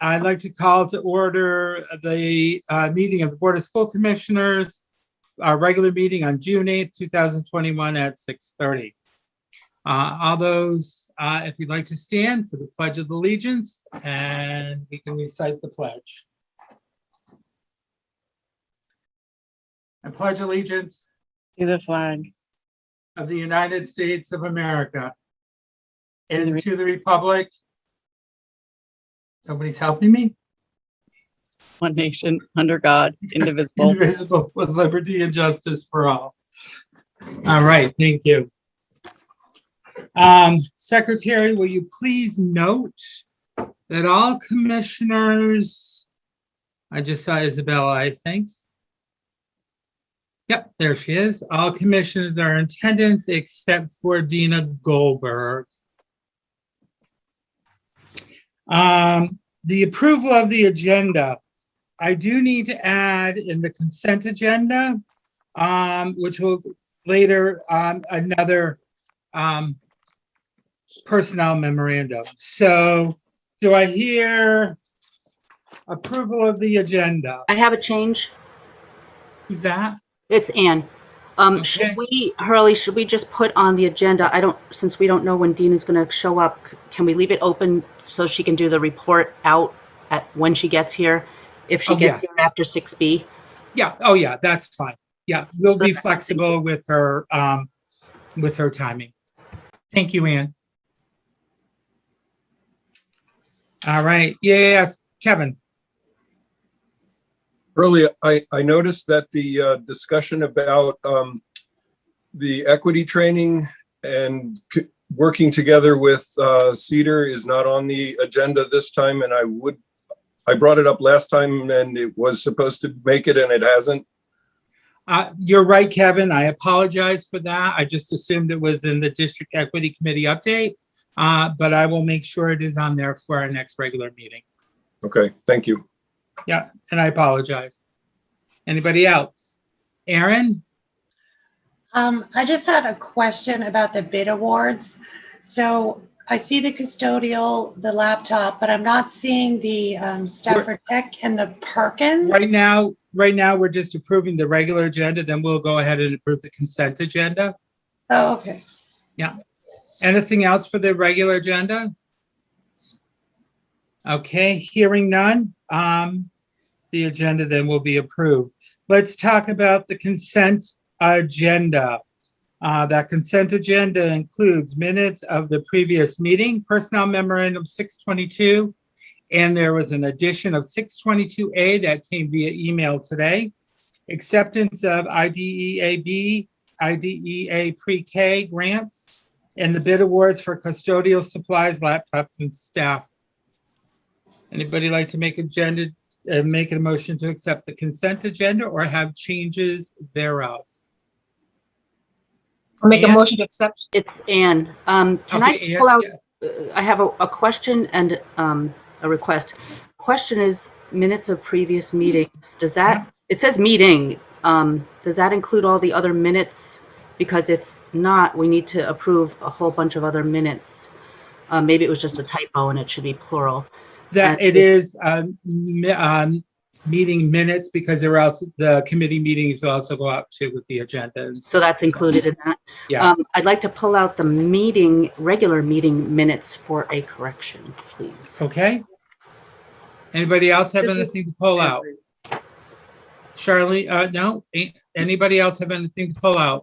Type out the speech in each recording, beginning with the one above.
I'd like to call to order the meeting of the Board of School Commissioners, our regular meeting on June 8th, 2021 at 6:30. All those, if you'd like to stand for the Pledge of Allegiance, and we can recite the pledge. I pledge allegiance to the flag of the United States of America and to the republic. Nobody's helping me. one nation under God, indivisible. Indivisible, with liberty and justice for all. All right, thank you. Secretary, will you please note that all commissioners, I just saw Isabella, I think. Yep, there she is. All commissioners are in attendance except for Dina Goldberg. The approval of the agenda. I do need to add in the consent agenda, which will later another personnel memorandum. So do I hear approval of the agenda? I have a change. Who's that? It's Ann. Okay. Should we just put on the agenda? Since we don't know when Dean is going to show up, can we leave it open so she can do the report out at when she gets here? If she gets here after 6B? Yeah. Oh, yeah, that's fine. Yeah, we'll be flexible with her timing. Thank you, Ann. All right. Yes, Kevin. Earlier, I noticed that the discussion about the equity training and working together with Cedar is not on the agenda this time, and I brought it up last time and it was supposed to make it and it hasn't. You're right, Kevin. I apologize for that. I just assumed it was in the District Equity Committee update, but I will make sure it is on there for our next regular meeting. Okay, thank you. Yeah, and I apologize. Anybody else? Aaron? I just had a question about the bid awards. So I see the custodial, the laptop, but I'm not seeing the Stafford Tech and the Perkins. Right now, we're just approving the regular agenda, then we'll go ahead and approve the consent agenda. Oh, okay. Yeah. Anything else for the regular agenda? Okay, hearing none, the agenda then will be approved. Let's talk about the consent agenda. That consent agenda includes minutes of the previous meeting, personnel memorandum 622, and there was an addition of 622A that came via email today. Acceptance of IDEA-B, IDEA pre-K grants, and the bid awards for custodial supplies, laptops, and staff. Anybody like to make a motion to accept the consent agenda or have changes therereof? I'll make a motion to accept. It's Ann. Can I just pull out? I have a question and a request. Question is minutes of previous meetings. Does that? It says meeting. Does that include all the other minutes? Because if not, we need to approve a whole bunch of other minutes. Maybe it was just a typo and it should be plural. That it is meeting minutes because the committee meetings will also go out too with the agenda. So that's included in that. Yes. I'd like to pull out the regular meeting minutes for a correction, please. Okay. Anybody else have anything to pull out? Charlie, no? Anybody else have anything to pull out?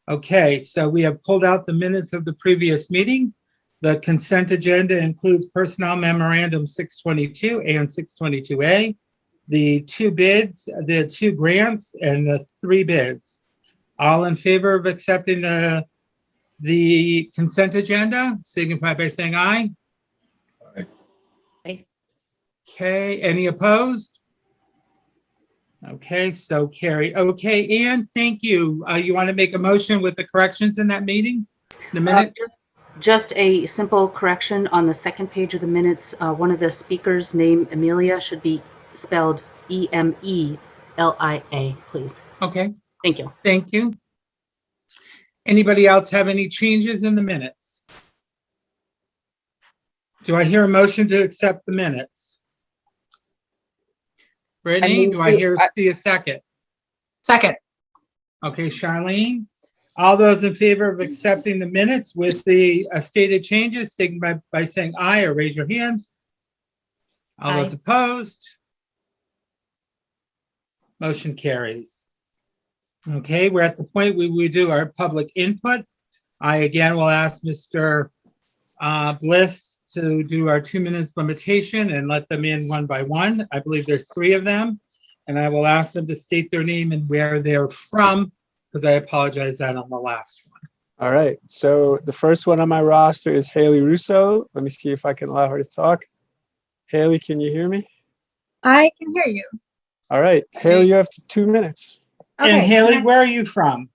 Okay, so we have pulled out the minutes of the previous meeting. The consent agenda includes personnel memorandum 622 and 622A, the 2 bids, the 2 grants, and the 3 bids. All in favor of accepting the consent agenda, signify by saying aye. Aye. Aye. Okay, any opposed? Okay, so carried. Okay, Ann, thank you. You want to make a motion with the corrections in that meeting? The minutes? Just a simple correction on the second page of the minutes. One of the speakers' name, Amelia, should be spelled E-M-E-L-I-A, please. Okay. Thank you. Thank you. Anybody else have any changes in the minutes? Do I hear a motion to accept the minutes? Brittany, move do I to- hear, see a second? Second. Okay, Charlene, all those in favor of accepting the minutes with the stated changes, signify by saying aye or raise your hand. All those opposed? Motion carries. Okay, we're at the point where we do our public input. I again will ask Mr. Bliss to do our 2 minutes limitation and let them in one by one. I believe there's 3 of them. And I will ask them to state their name and where they're from, because I apologize that on the last one. All right. So the first one on my roster is Haley Russo. Let me see if I can allow her to talk. Haley, can you hear me? I can hear you. All right. Haley, you have 2 minutes. And Okay, Haley, where are you from?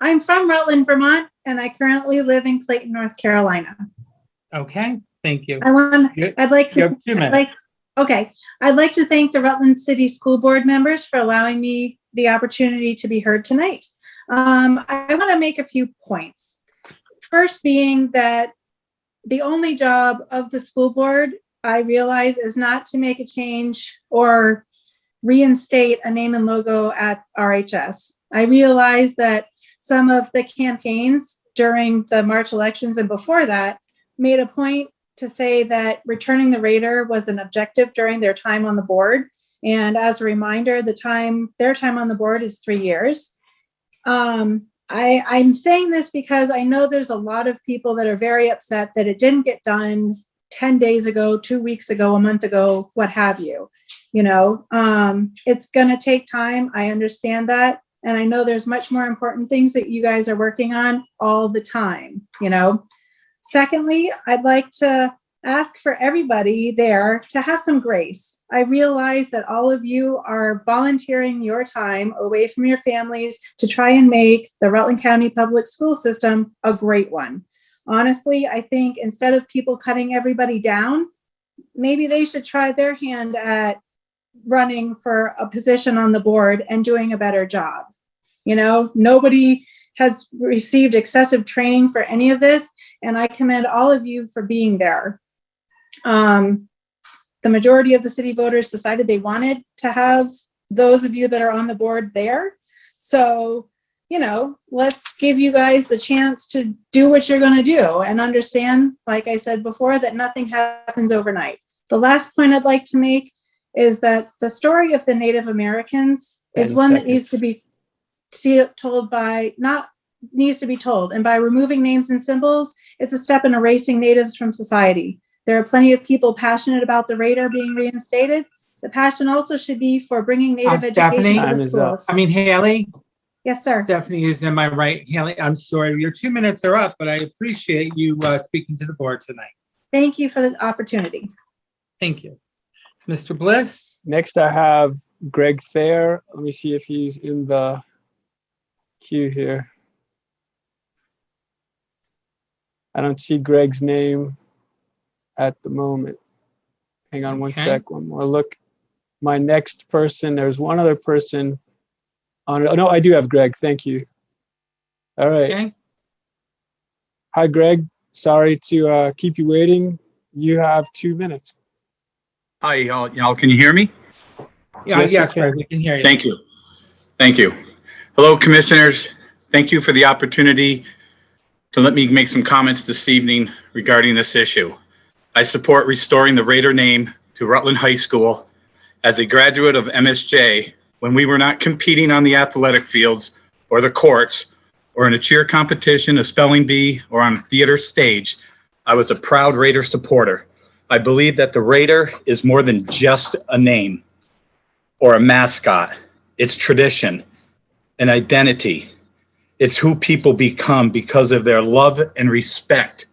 I'm from Rutland, Vermont, and I currently live in Clayton, North Carolina. Okay, thank you. I'd like You to, have 2 I'd minutes. like, okay. I'd like to thank the Rutland City School Board members for allowing me the opportunity to be heard tonight. I want to make a few points. First being that the only job of the school board, I realize, is not to make a change or reinstate a name and logo at RHS. I realize that some of the campaigns during the March elections and before that made a point to say that returning the Raider was an objective during their time on the board. And as a reminder, their time on the board is 3 years. I'm saying this because I know there's a lot of people that are very upset that it didn't get done 10 days ago, 2 weeks ago, a month ago, what have you. You know, it's going to take time. I understand that. And I know there's much more important things that you guys are working on all the time, you know. Secondly, I'd like to ask for everybody there to have some grace. I realize that all of you are volunteering your time away from your families to try and make the Rutland County Public School System a great one. Honestly, I think instead of people cutting everybody down, maybe they should try their hand at running for a position on the board and doing a better job. You know, nobody has received excessive training for any of this, and I commend all of you for being there. The majority of the city voters decided they wanted to have those of you that are on the board there. So, you know, let's give you guys the chance to do what you're going to do and understand, like I said before, that nothing happens overnight. The last point I'd like to make is that the story of the Native Americans is one that needs to be told by, not needs to be told. And by removing names and symbols, it's a step in erasing natives from society. There are plenty of people passionate about the Raider being reinstated. The passion also should be for bringing Native Stephanie? education to the schools. I mean, Haley, Yes, sir. Stephanie is in my right. Haley, I'm sorry, your 2 minutes are up, but I appreciate you speaking to the board tonight. Thank you for the opportunity. Thank you. Mr. Bliss? Next, I have Greg Thayer. Let me see if he's in the queue here. I don't see Greg's name at the moment. Hang on one Okay. sec, one more look. My next person, there's one other person on. Oh, no, I do have Greg. Thank you. All right. Okay. Hi, Greg. Sorry to keep you waiting. You have 2 minutes. Hi, y'all. Can you hear me? Yeah, Yes, we yes, can. Greg, we can hear you. Thank you. Thank you. Hello, commissioners. Thank you for the opportunity to let me make some comments this evening regarding this issue. I support restoring the Raider name to Rutland High School. As a graduate of MSJ, when we were not competing on the athletic fields or the courts or in a cheer competition, a spelling bee, or on a theater stage, I was a proud Raider supporter. I believe that the Raider is more than just a name or a mascot. It's tradition, an identity. It's who people become because of their love and respect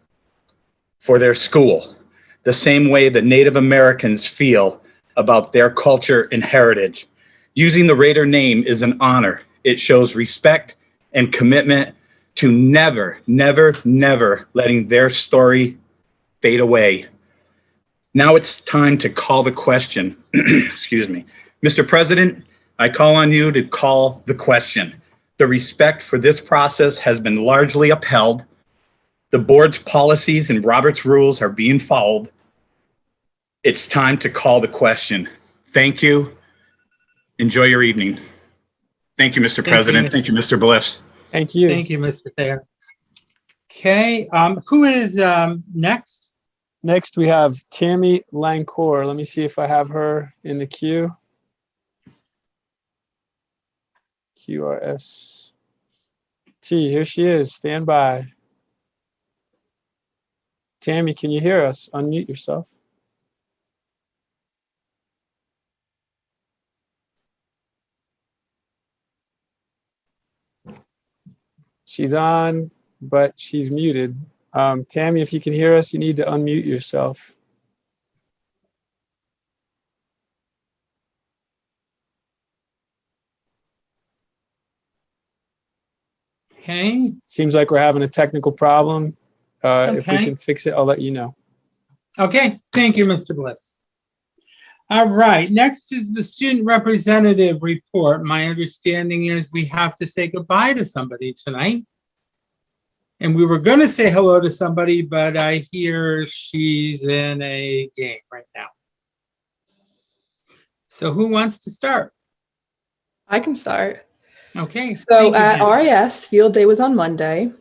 for their school, the same way that Native Americans feel about their culture and heritage. Using the Raider name is an honor. It shows respect and commitment to never, never, never letting their story fade away. Now it's time to call the question. Excuse me. Mr. President, I call on you to call the question. The respect for this process has been largely upheld. The board's policies and Robert's rules are being followed. It's time to call the question. Thank you. Enjoy your evening. Thank you, Mr. President. Thank you, Mr. Bliss. Thank you. Thank you, Mr. Thayer. Okay, who is next? Next, we have Tammy Lancour. Let me see if I have her in the queue. QRS. Here she is. Stand by. Tammy, can you hear us? Unmute yourself. She's on, but she's muted. Tammy, if you can hear us, you need to unmute yourself. Okay, Seems like we're having a technical problem. If we Okay. can fix it, I'll let you know. okay, thank you, Mr. Bliss. All right, next is the student representative report. My understanding is we have to say goodbye to somebody tonight. And we were going to say hello to somebody, but I hear she's in a game right now. So who wants to start? I can start. Okay. So thank you, at Hannah. RIS, field day was on Monday.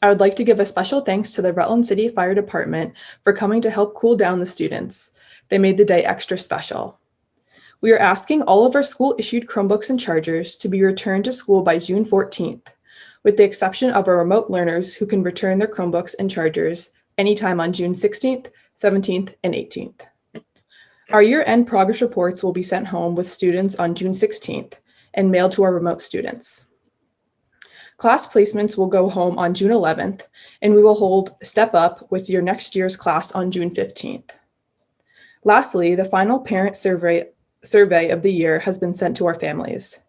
I would like to give a special thanks to the Rutland City Fire Department for coming to help cool down the students. They made the day extra special. We are asking all of our school-issued Chromebooks and chargers to be returned to school by June 14th, with the exception of our remote learners who can return their Chromebooks and chargers anytime on June 16th, 17th, and 18th. Our year-end progress reports will be sent home with students on June 16th and mailed to our remote students. Class placements will go home on June 11th, and we will hold Step Up with your next year's class on June 15th. Lastly, the final parent survey of the year has been sent to our families.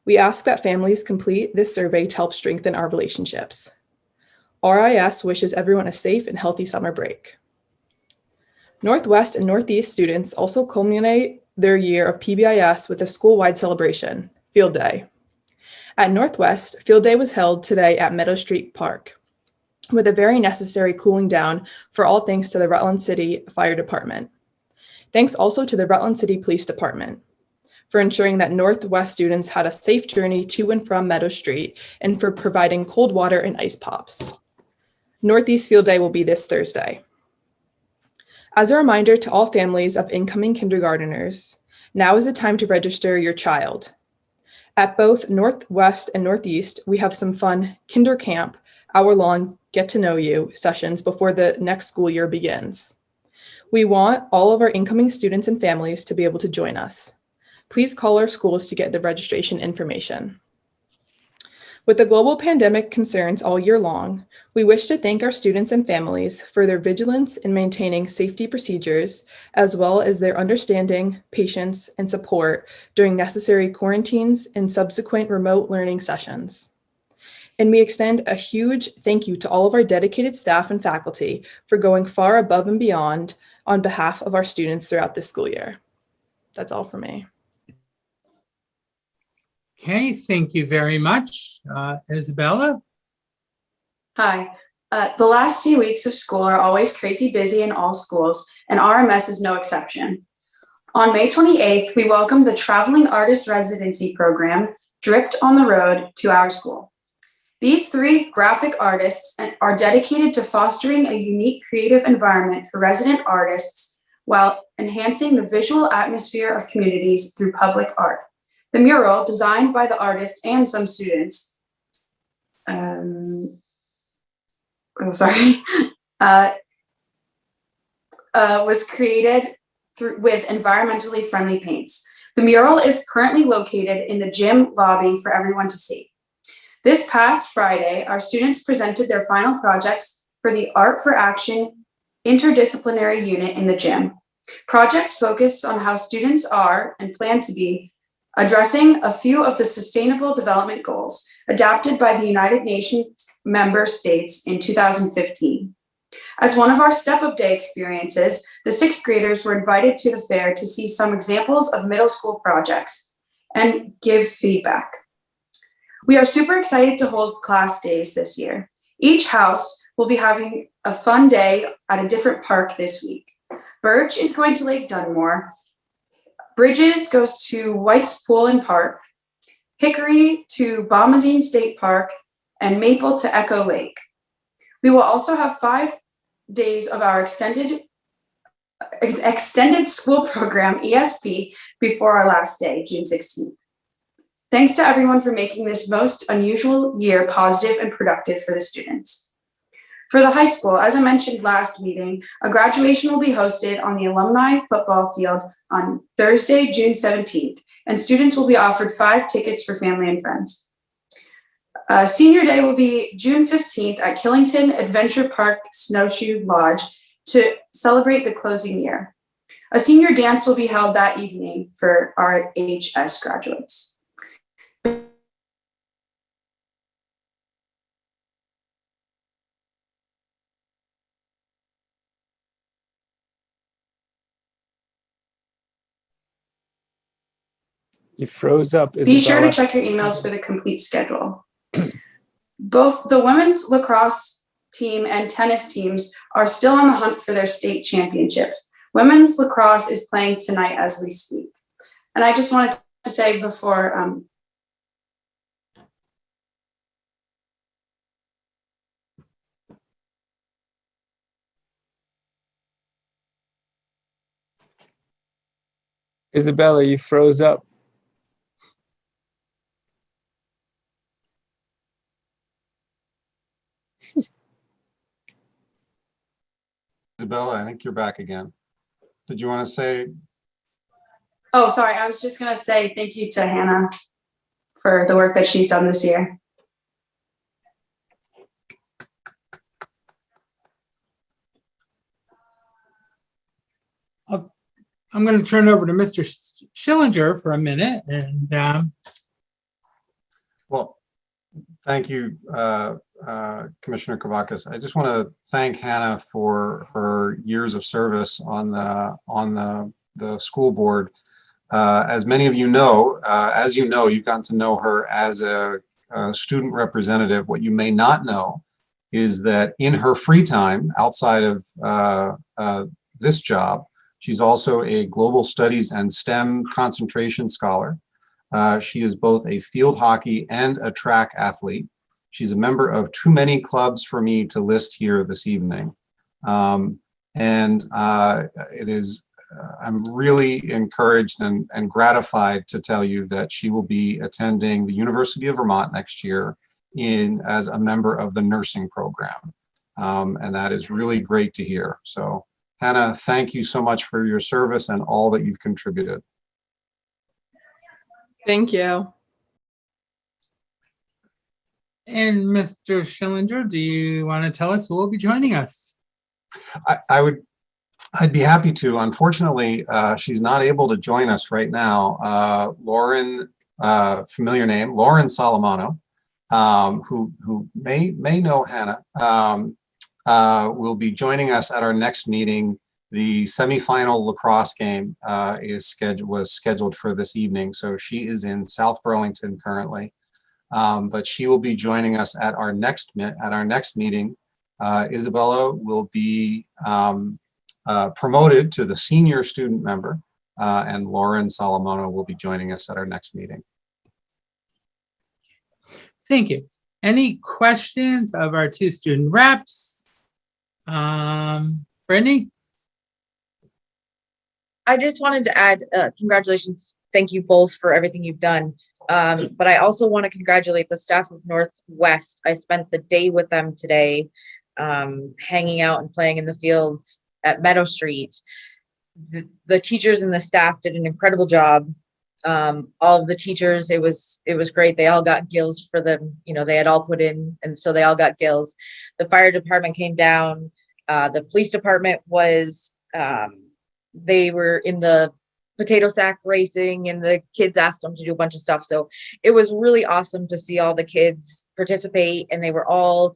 We ask that families complete this survey to help strengthen our relationships. RIS wishes everyone a safe and healthy summer break. Northwest and Northeast students also culminate their year of PBIS with a school-wide celebration, Field Day. At Northwest, Field Day was held today at Meadow Street Park, with a very necessary cooling down for all thanks to the Rutland City Fire Department. Thanks also to the Rutland City Police Department for ensuring that Northwest students had a safe journey to and from Meadow Street and for providing cold water and ice pops. Northeast Field Day will be this Thursday. As a reminder to all families of incoming kindergarteners, now is the time to register your child. At both Northwest and Northeast, we have some fun Kinder Camp, hour-long get-to-know-you sessions before the next school year begins. We want all of our incoming students and families to be able to join us. Please call our schools to get the registration information. With the global pandemic concerns all year long, we wish to thank our students and families for their vigilance in maintaining safety procedures, as well as their understanding, patience, and support during necessary quarantines and subsequent remote learning sessions. And we extend a huge thank you to all of our dedicated staff and faculty for going far above and beyond on behalf of our students throughout this school year. That's all for me. Okay, thank you very much. Isabella? Hi. The last few weeks of school are always crazy busy in all schools, and RMS is no exception. On May 28th, we welcomed the Traveling Artist Residency Program, Dripped on the Road, to our school. These 3 graphic artists are dedicated to fostering a unique creative environment for resident artists while enhancing the visual atmosphere of communities through public art. The mural, designed by the artist and some students, was created with environmentally friendly paints. The mural is currently located in the gym lobby for everyone to see. This past Friday, our students presented their final projects for the Art for Action interdisciplinary unit in the gym. Projects focus on how students are and plan to be addressing a few of the Sustainable Development Goals adopted by the United Nations member states in 2015. As one of our Step Up Day experiences, the 6th graders were invited to the fair to see some examples of middle school projects and give feedback. We are super excited to hold class days this year. Each house will be having a fun day at a different park this week. Birch is going to Lake Dunmore. Bridges goes to White's Pool and Park. Hickory to Bombazine State Park, and Maple to Echo Lake. We will also have 5 days of our extended school program, ESP, before our last day, June 16th. Thanks to everyone for making this most unusual year positive and productive for the students. For the high school, as I mentioned last meeting, a graduation will be hosted on the alumni football field on Thursday, June 17th, and students will be offered 5 tickets for family and friends. Senior Day will be June 15th at Killington Adventure Park Snowshoe Lodge to celebrate the closing year. A senior dance will be held that evening for our HS graduates. You froze up, Be sure Isabella. to check your emails for the complete schedule. Both the women's lacrosse team and tennis teams are still on the hunt for their state championships. Women's lacrosse is playing tonight as we speak. And I just wanted to say before, Isabella, you froze up. Isabella, I think you're back again. Did you want to say? oh, sorry, I was just gonna say thank you to Hannah for the work that she's done this year. I'm going to turn over to Mr. Schillinger for a minute. And Well, thank you, Commissioner Kavakis. I just want to thank Hannah for her years of service on the school board. As many of you know, you've gotten to know her as a student representative. What you may not know is that in her free time outside of this job, she's also a global studies and STEM concentration scholar. She is both a field hockey and a track athlete. She's a member of too many clubs for me to list here this evening. I'm really encouraged and gratified to tell you that she will be attending the University of Vermont next year as a member of the nursing program. And that is really great to hear. So Hannah, thank you so much for your service and all that you've contributed. Thank you. And Mr. Schillinger, do you want to tell us who will be joining us? I'd be happy to. Unfortunately, she's not able to join us right now. Lauren, familiar name, Lauren Salamano, who may know Hannah, will be joining us at our next meeting. The semifinal lacrosse game was scheduled for this evening, so she is in South Burlington currently, but she will be joining us at our next meeting. Isabella will be promoted to the senior student member, and Lauren Salamano will be joining us at our next meeting. Thank you. Any questions of our 2 student reps? Brittany? I just wanted to add congratulations. Thank you both for everything you've done. But I also want to congratulate the staff of Northwest. I spent the day with them today, hanging out and playing in the fields at Meadow Street. The teachers and the staff did an incredible job. All of the teachers, it was great. They all got gills for them. They had all put in, and so they all got gills. The fire department came down. The police department was, they were in the potato sack racing, and the kids asked them to do a bunch of stuff. So it was really awesome to see all the kids participate, and they were all,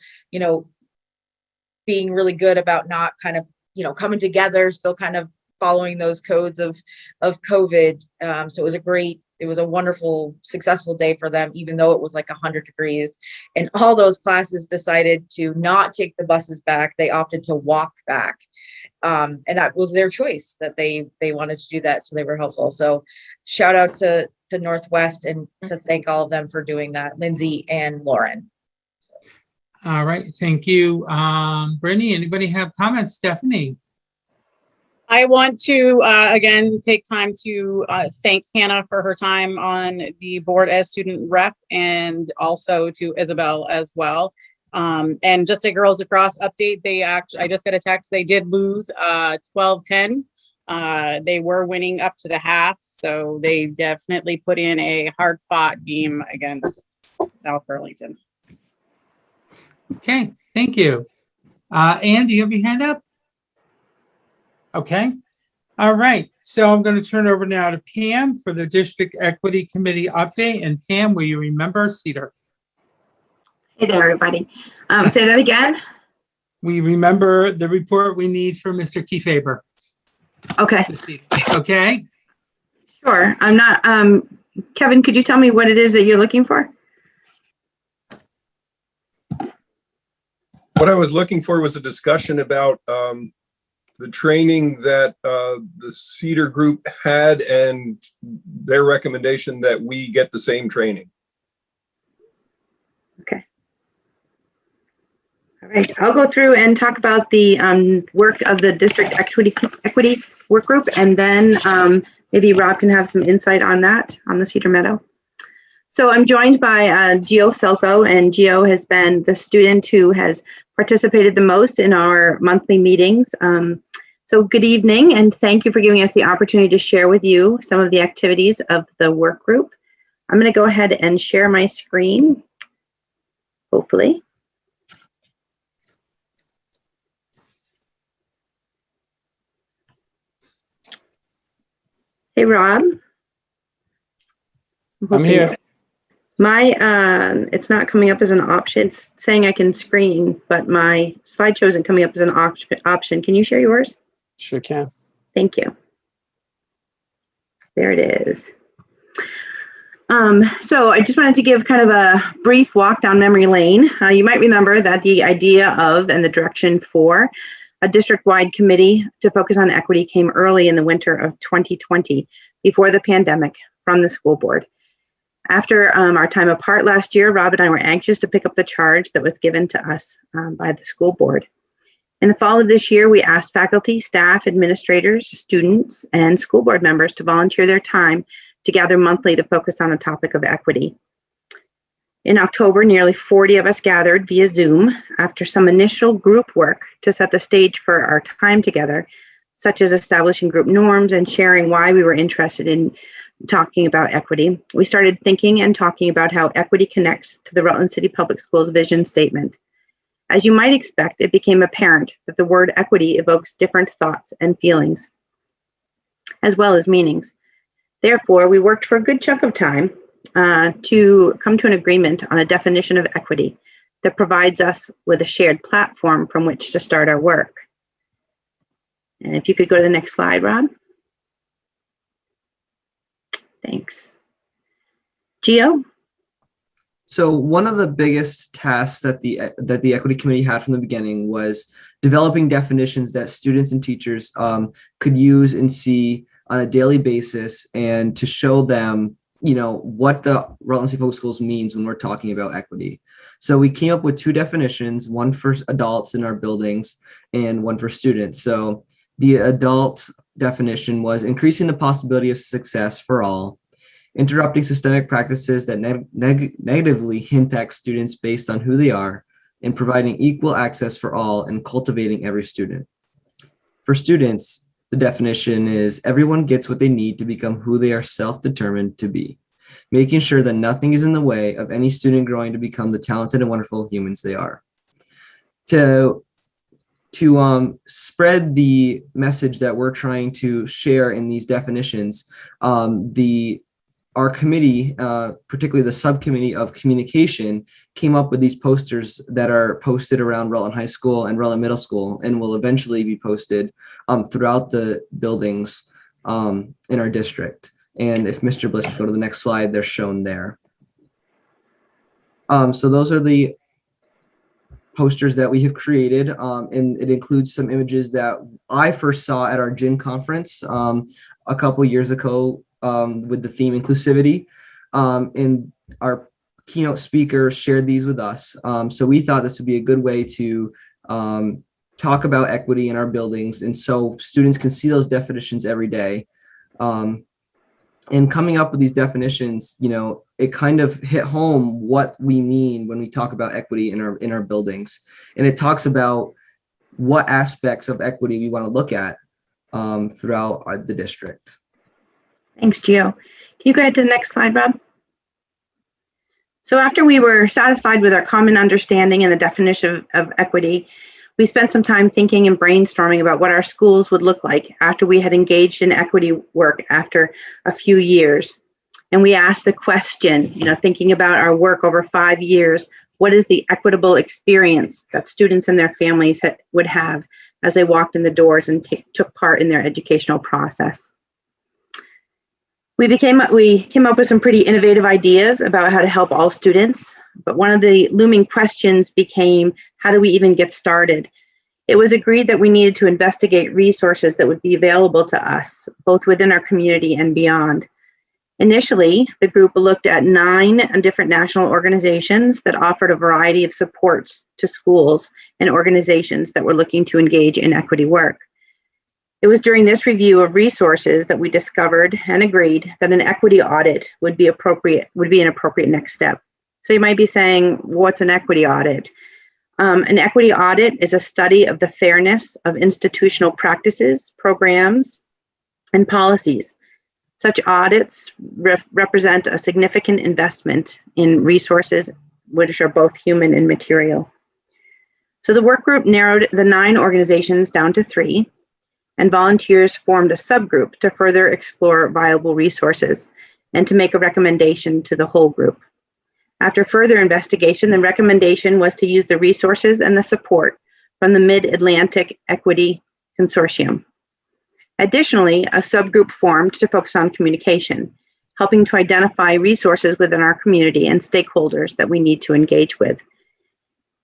being really good about not kind of, coming together, still kind of following those codes of COVID. So it was a wonderful, successful day for them, even though it was like 100 degrees. And all those classes decided to not take the buses back. They opted to walk back. And that was their choice that they wanted to do that. So they were helpful. So shout out to Northwest and to thank all of them for doing that, Lindsay and Lauren. All right, thank you. Brittany, anybody have comments? Stephanie? I want to, again, take time to thank Hannah for her time on the board as student rep, and also to Isabel as well. And just a Girls Across update, I just got a text, they did lose 12-10. They were winning up to the half, so they definitely put in a hard fought game against South Burlington. Okay, thank you. Ann, do you have your hand up? Okay. All right. So I'm going to turn over now to Pam for the District Equity Committee update. And Pam, will you remember Cedar? Hey there, everybody. Say that again. We remember the report we need for Mr. Kefauver. Okay, Okay. sure. I'm not, Kevin, could you tell me what it is that you're looking for? What I was looking for was a discussion about the training that the Cedar group had and their recommendation that we get the same training. Okay. All right, I'll go through and talk about the work of the district equity work group, and then maybe Rob can have some insight on that, on the Cedar Meadow. So I'm joined by Gio Felco, and Gio has been the student who has participated the most in our monthly meetings. So good evening, and thank you for giving us the opportunity to share with you some of the activities of the work group. I'm going to go ahead and share my screen, hopefully. Hey, Rob. I'm here. My, it's not coming up as an option. It's saying I can screen, but my slideshow isn't coming up as an option. Can you share yours? Sure can. Thank you. There it is. So I just wanted to give kind of a brief walk down memory lane. You might remember that the idea of and the direction for a district-wide committee to focus on equity came early in the winter of 2020, before the pandemic, from the school board. After our time apart last year, Rob and I were anxious to pick up the charge that was given to us by the school board. In the fall of this year, we asked faculty, staff, administrators, students, and school board members to volunteer their time to gather monthly to focus on the topic of equity. In October, nearly 40 of us gathered via Zoom after some initial group work to set the stage for our time together, such as establishing group norms and sharing why we were interested in talking about equity. We started thinking and talking about how equity connects to the Rutland City Public Schools vision statement. As you might expect, it became apparent that the word equity evokes different thoughts and feelings, as well as meanings. Therefore, we worked for a good chunk of time to come to an agreement on a definition of equity that provides us with a shared platform from which to start our work. And if you could go to the next slide, Rob. Thanks. Gio? So one of the biggest tasks that the equity committee had from the beginning was developing definitions that students and teachers could use and see on a daily basis, and to show them, what the Rutland City Public Schools means when we're talking about equity. So we came up with two definitions, one for adults in our buildings and one for students. So the adult definition was increasing the possibility of success for all, interrupting systemic practices that negatively impact students based on who they are, and providing equal access for all and cultivating every student. For students, the definition is everyone gets what they need to become who they are self-determined to be, making sure that nothing is in the way of any student growing to become the talented and wonderful humans they are. To spread the message that we're trying to share in these definitions, our committee, particularly the subcommittee of communication, came up with these posters that are posted around Rutland High School and Rutland Middle School, and will eventually be posted throughout the buildings in our district. And if Mr. Bliss could go to the next slide, they're shown there. So those are the posters that we have created, and it includes some images that I first saw at our GIN conference a couple years ago with the theme inclusivity, and our keynote speaker shared these with us. So we thought this would be a good way to talk about equity in our buildings, and so students can see those definitions every day. And coming up with these definitions, you know, it kind of hit home what we mean when we talk about equity in our buildings. And it talks about what aspects of equity we want to look at throughout the district. Thanks, Gio. Can you go ahead to the next slide, Bob? So after we were satisfied with our common understanding and the definition of equity, we spent some time thinking and brainstorming about what our schools would look like after we had engaged in equity work after a few years. And we asked the question, you know, thinking about our work over 5 years, what is the equitable experience that students and their families would have as they walked in the doors and took part in their educational process? We came up with some pretty innovative ideas about how to help all students, but one of the looming questions became, how do we even get started? It was agreed that we needed to investigate resources that would be available to us, both within our community and beyond. Initially, the group looked at 9 different national organizations that offered a variety of supports to schools and organizations that were looking to engage in equity work. It was during this review of resources that we discovered and agreed that an equity audit would be an appropriate next step. So you might be saying, what's an equity audit? An equity audit is a study of the fairness of institutional practices, programs, and policies. Such audits represent a significant investment in resources, which are both human and material. So the work group narrowed the 9 organizations down to 3, and volunteers formed a subgroup to further explore viable resources and to make a recommendation to the whole group. After further investigation, the recommendation was to use the resources and the support from the Mid-Atlantic Equity Consortium. Additionally, a subgroup formed to focus on communication, helping to identify resources within our community and stakeholders that we need to engage with.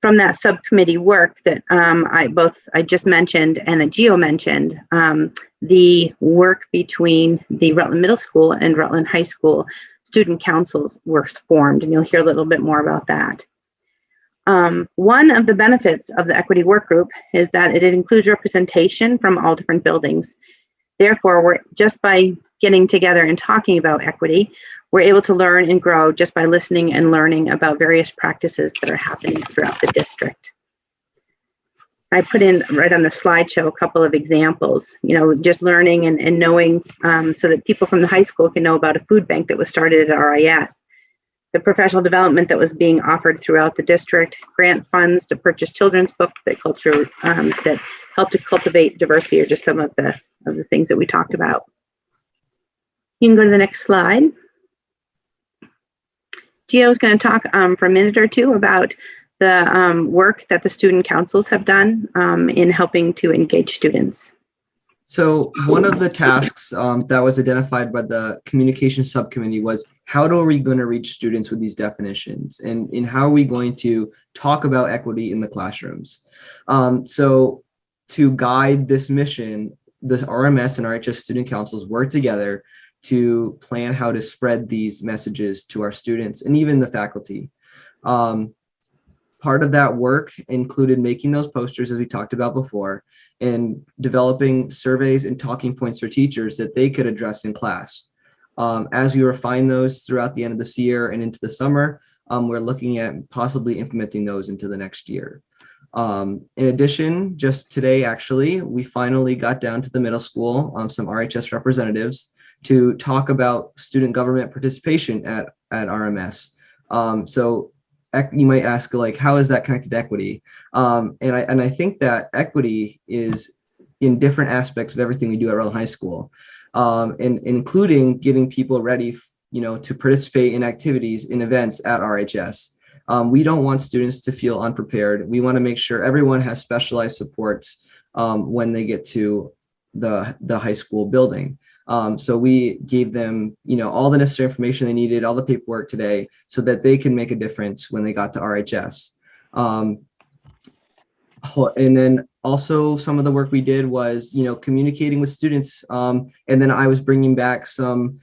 From that subcommittee work that I just mentioned and that Gio mentioned, the work between the Rutland Middle School and Rutland High School student councils were formed, and you'll hear a little bit more about that. One of the benefits of the equity work group is that it includes representation from all different buildings. Therefore, we're just by getting together and talking about equity, we're able to learn and grow just by listening and learning about various practices that are happening throughout the district. I put in right on the slideshow a couple of examples, you know, just learning and knowing so that people from the high school can know about a food bank that was started at RIS, the professional development that was being offered throughout the district, grant funds to purchase children's books that help to cultivate diversity, are just some of the things that we talked about. You can go to the next slide. Gio is going to talk for a minute or two about the work that the student councils have done in helping to engage students. So one of the tasks that was identified by the communication subcommittee was, how are we going to reach students with these definitions, and how are we going to talk about equity in the classrooms? So to guide this mission, the RMS and RHS student councils work together to plan how to spread these messages to our students and even the faculty. Part of that work included making those posters, as we talked about before, and developing surveys and talking points for teachers that they could address in class. As we refine those throughout the end of this year and into the summer, we're looking at possibly implementing those into the next year. In addition, just today, actually, we finally got down to the middle school, some RHS representatives, to talk about student government participation at RMS. So you might ask, like, how is that connected to equity? And I think that equity is in different aspects of everything we do at Rutland High School, and including getting people ready, to participate in activities, in events at RHS. We don't want students to feel unprepared. We want to make sure everyone has specialized supports when they get to the high school building. So we gave them, all the necessary information they needed, all the paperwork today, so that they can make a difference when they got to RHS. And then also some of the work we did was, communicating with students. And then I was bringing back some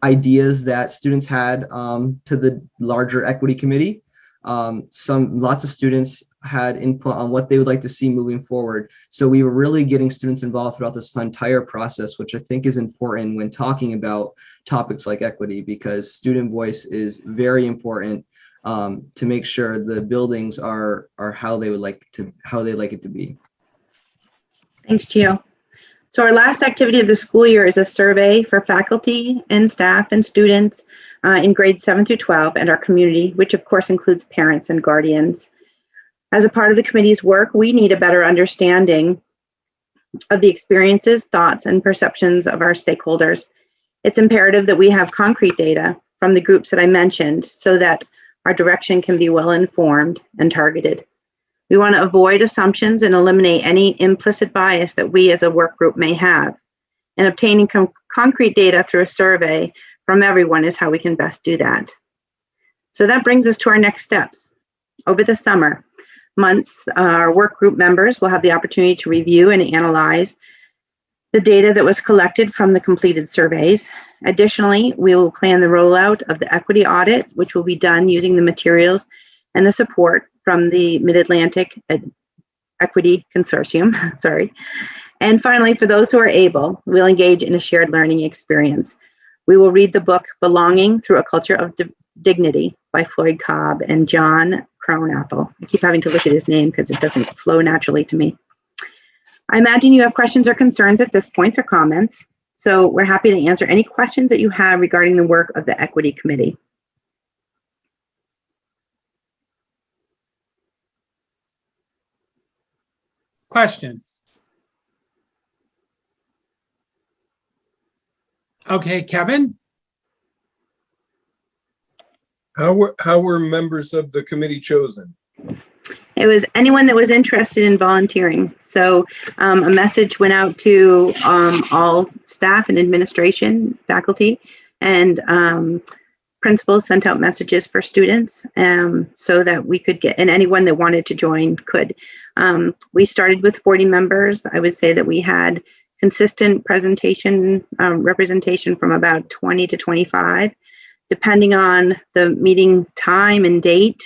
ideas that students had to the larger equity committee. Lots of students had input on what they would like to see moving forward. So we were really getting students involved throughout this entire process, which I think is important when talking about topics like equity, because student voice is very important to make sure the buildings are how they like it to be. Thanks, Gio. So our last activity of the school year is a survey for faculty and staff and students in grades 7 through 12 and our community, which of course includes parents and guardians. As a part of the committee's work, we need a better understanding of the experiences, thoughts, and perceptions of our stakeholders. It's imperative that we have concrete data from the groups that I mentioned so that our direction can be well informed and targeted. We want to avoid assumptions and eliminate any implicit bias that we as a work group may have. And obtaining concrete data through a survey from everyone is how we can best do that. So that brings us to our next steps. Over the summer months, our work group members will have the opportunity to review and analyze the data that was collected from the completed surveys. Additionally, we will plan the rollout of the equity audit, which will be done using the materials and the support from the Mid-Atlantic Equity Consortium, sorry. And finally, for those who are able, we'll engage in a shared learning experience. We will read the book Belonging Through a Culture of Dignity by Floyd Cobb and John Crownapple. I keep having to look at his name because it doesn't flow naturally to me. I imagine you have questions or concerns at this point or comments. So we're happy to answer any questions that you have regarding the work of the Equity Committee. Questions? Okay, Kevin? How were members of the committee chosen? It was anyone that was interested in volunteering. So a message went out to all staff and administration, faculty, and principals sent out messages for students so that we could get, and anyone that wanted to join could. We started with 40 members. I would say that we had consistent representation from about 20 to 25. Depending on the meeting time and date,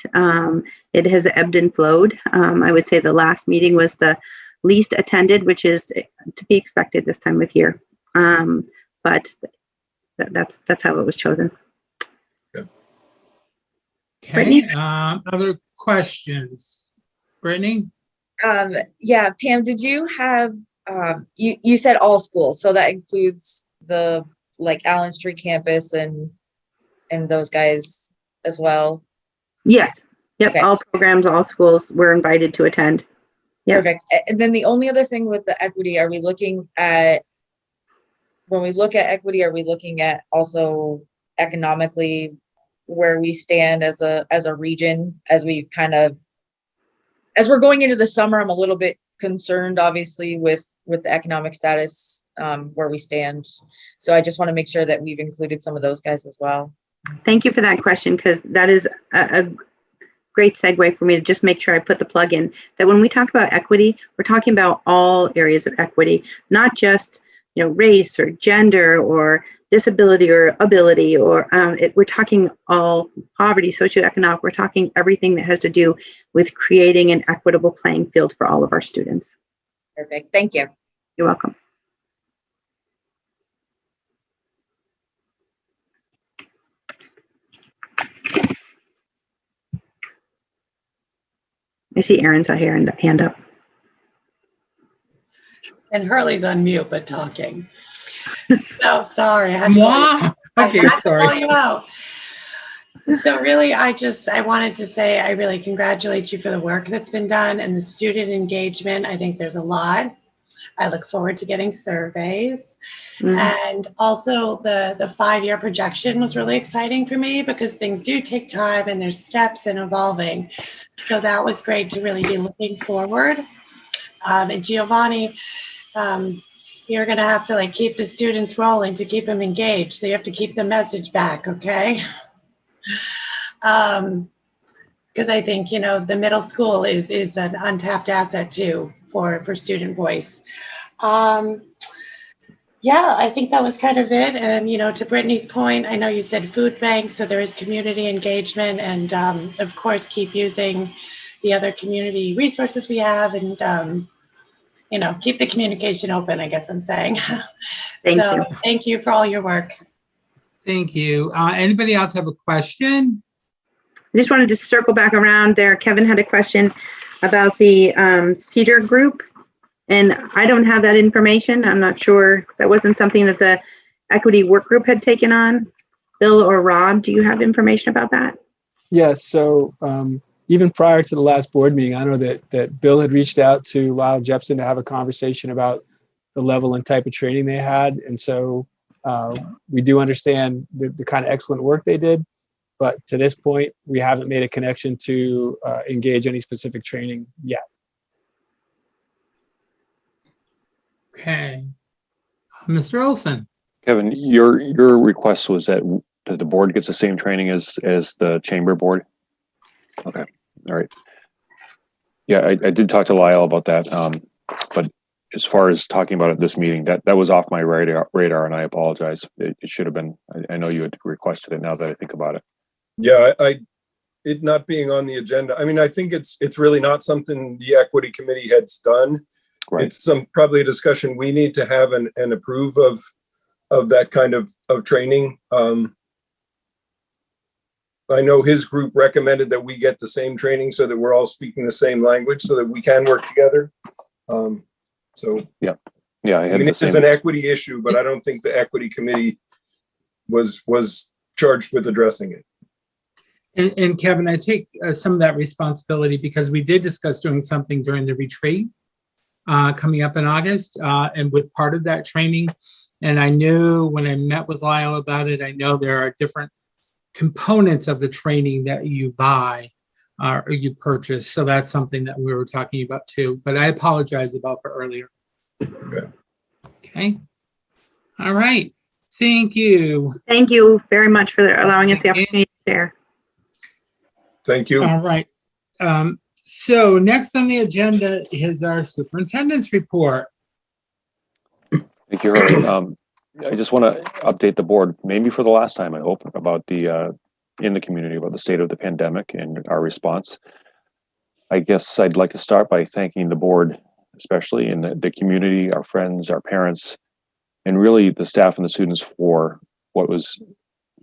it has ebbed and flowed. I would say the last meeting was the least attended, which is to be expected this time of year. But that's how it was chosen. Okay, other questions? Brittany? Yeah, Pam, did you have, you said all schools, so that includes the Allen Street campus and those guys as well? Yes. Yep. Okay. All programs, all schools were invited to attend. Yep. Perfect. And then the only other thing with the equity, are we looking at, when we look at equity, are we looking at also economically where we stand as a region, as we as we're going into the summer? I'm a little bit concerned, obviously, with the economic status where we stand. So I just want to make sure that we've included some of those guys as well. Thank you for that question, because that is a great segue for me to just make sure I put the plug in that when we talk about equity, we're talking about all areas of equity, not just race or gender or disability or ability, or we're talking all poverty, socioeconomic. We're talking everything that has to do with creating an equitable playing field for all of our students. Perfect. Thank you. You're welcome. I see Erin's hand up. And Hurley's on mute, but talking. So sorry. I had Okay, sorry. call you out. So really, I wanted to say I really congratulate you for the work that's been done and the student engagement. I think there's a lot. I look forward to getting surveys. Mm-hmm. And also the 5-year projection was really exciting for me because things do take time and there's steps in evolving. So that was great to really be looking forward. And Giovanni, you're going to have to keep the students rolling to keep them engaged. So you have to keep the message back, okay? because I think, you know, the middle school is an untapped asset too for student voice. Yeah, I think that was kind of it. And, you know, to Brittany's point, I know you said food bank, so there is community engagement, and of course, keep using the other community resources we have, and, you know, keep the communication open, I guess I'm saying. Thank So you. thank you for all your work. Thank you. Anybody else have a question? I just wanted to circle back around there. Kevin had a question about the Cedar group, and I don't have that information. I'm not sure. That wasn't something that the equity work group had taken on. Bill or Rob, do you have information about that? Yes. So even prior to the last board meeting, I know that Bill had reached out to Lyle Jepson to have a conversation about the level and type of training they had. And so we do understand the kind of excellent work they did. But to this point, we haven't made a connection to engage any specific training yet. Okay. Mr. Olson. Kevin, your request was that the board gets the same training as the chamber board? Okay, all right. Yeah, I did talk to Lyle about that, but as far as talking about it this meeting, that was off my radar, and I apologize. It should have been. I know you had requested it. Now that I think about it. Yeah, it not being on the agenda. I mean, I think it's really not something the equity committee has done. Right. It's probably a discussion we need to have and approve of that kind of training. I know his group recommended that we get the same training so that we're all speaking the same language so that we can work together. So yeah, I mean, it's an equity issue, but I don't think the equity committee was charged with addressing it. And Kevin, I take some of that responsibility because we did discuss doing something during the retreat coming up in August, and with part of that training. And I knew when I met with Lyle about it, I know there are different components of the training that you buy or you purchase. So that's something that we were talking about too. But I apologize about for earlier. Okay. All right. Thank you. Thank you very much for allowing us the opportunity to share. Thank you. All right. So next on the agenda is our superintendent's report. Thank you, Hurley. I just want to update the board, maybe for the last time, I hope, about in the community about the state of the pandemic and our response. I guess I'd like to start by thanking the board, especially in the community, our friends, our parents, and really the staff and the students for what was,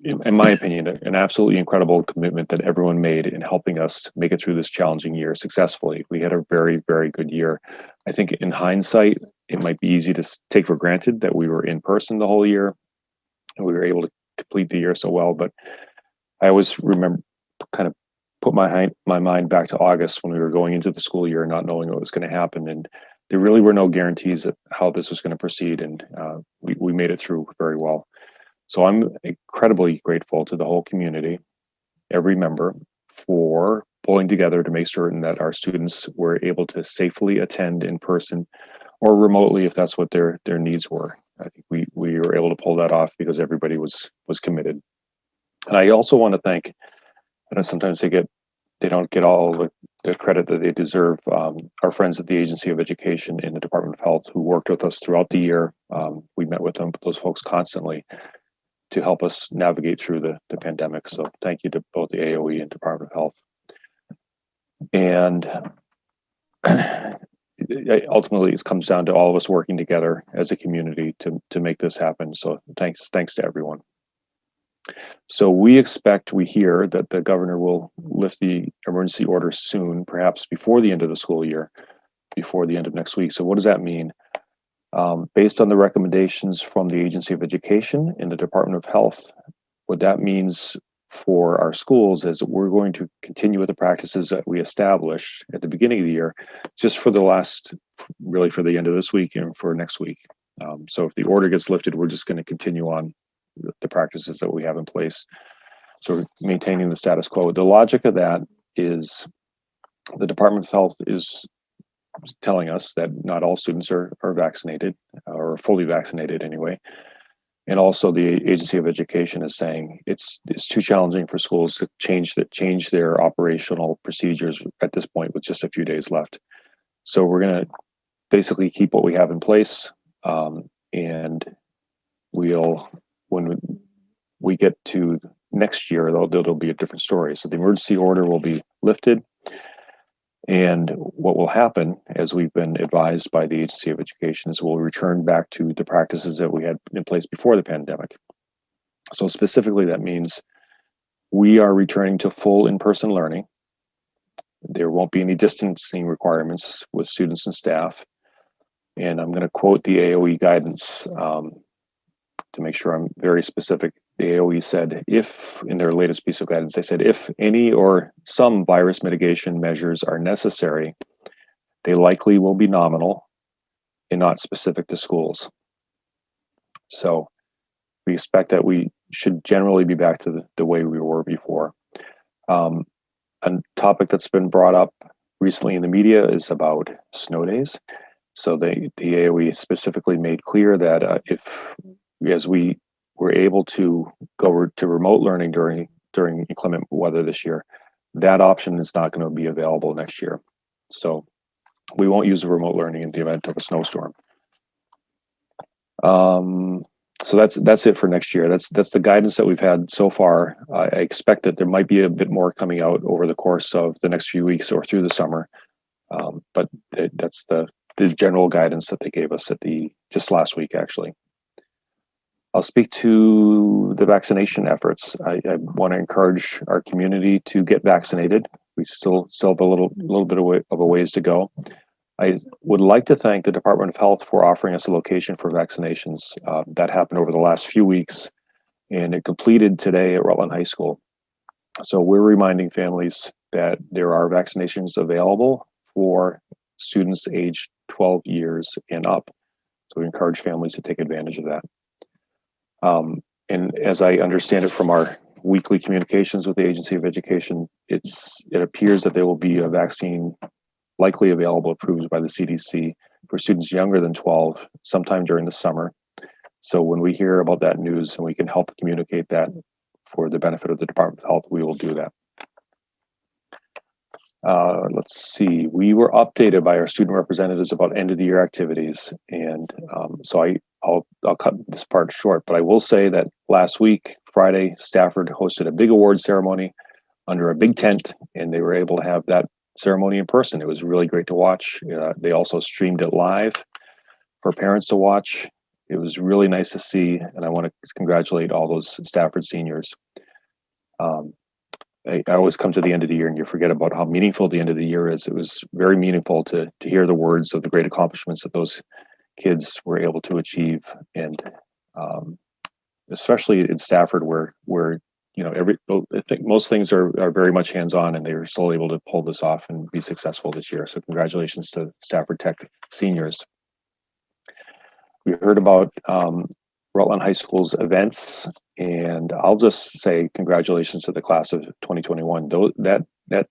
in my opinion, an absolutely incredible commitment that everyone made in helping us make it through this challenging year successfully. We had a very, very good year. I think in hindsight, it might be easy to take for granted that we were in person the whole year and we were able to complete the year so well. But I always remember kind of put my mind back to August when we were going into the school year, not knowing what was going to happen. And there really were no guarantees of how this was going to proceed. And we made it through very well. So I'm incredibly grateful to the whole community, every member, for pulling together to make certain that our students were able to safely attend in person or remotely if that's what their needs were. I think we were able to pull that off because everybody was committed. And I also want to thank, I know sometimes they don't get all the credit that they deserve, our friends at the Agency of Education in the Department of Health who worked with us throughout the year. We met with those folks constantly to help us navigate through the pandemic. So thank you to both the AOE and Department of Health. And ultimately, it comes down to all of us working together as a community to make this happen. So thanks to everyone. So we hear that the governor will lift the emergency order soon, perhaps before the end of the school year, before the end of next week. So what does that mean? Based on the recommendations from the Agency of Education and the Department of Health, what that means for our schools is that we're going to continue with the practices that we established at the beginning of the year, just for the end of this week and for next week. So if the order gets lifted, we're just going to continue on the practices that we have in place. So we're maintaining the status quo. The logic of that is the Department of Health is telling us that not all students are vaccinated or fully vaccinated anyway. And also the Agency of Education is saying it's too challenging for schools to change their operational procedures at this point with just a few days left. So we're going to basically keep what we have in place, and when we get to next year, there'll be a different story. So the emergency order will be lifted, and what will happen, as we've been advised by the Agency of Education, is we'll return back to the practices that we had in place before the pandemic. So specifically, that means we are returning to full in-person learning. There won't be any distancing requirements with students and staff. And I'm going to quote the AOE guidance to make sure I'm very specific. The AOE said, if, in their latest piece of guidance, they said, if any or some virus mitigation measures are necessary, they likely will be nominal and not specific to schools. So we expect that we should generally be back to the way we were before. A topic that's been brought up recently in the media is about snow days. So the AOE specifically made clear that as we were able to go to remote learning during inclement weather this year, that option is not going to be available next year. So we won't use the remote learning in the event of a snowstorm. So that's it for next year. That's the guidance that we've had so far. I expect that there might be a bit more coming out over the course of the next few weeks or through the summer. But that's the general guidance that they gave us just last week, actually. I'll speak to the vaccination efforts. I want to encourage our community to get vaccinated. We still have a little bit of a ways to go. I would like to thank the Department of Health for offering us a location for vaccinations. That happened over the last few weeks, and it completed today at Rutland High School. So we're reminding families that there are vaccinations available for students aged 12 years and up. So we encourage families to take advantage of that. And as I understand it from our weekly communications with the Agency of Education, it appears that there will be a vaccine likely available, approved by the CDC for students younger than 12 sometime during the summer. So when we hear about that news and we can help communicate that for the benefit of the Department of Health, we will do that. Let's see, we were updated by our student representatives about end of the year activities. And so I'll cut this part short, but I will say that last week, Friday, Stafford hosted a big award ceremony under a big tent, and they were able to have that ceremony in person. It was really great to watch. They also streamed it live for parents to watch. It was really nice to see, and I want to congratulate all those Stafford seniors. I always come to the end of the year and you forget about how meaningful the end of the year is. It was very meaningful to hear the words of the great accomplishments that those kids were able to achieve, and especially in Stafford, where I think most things are very much hands-on, and they were still able to pull this off and be successful this year. So congratulations to Stafford Tech seniors. We heard about Rutland High School's events, and I'll just say congratulations to the class of 2021. That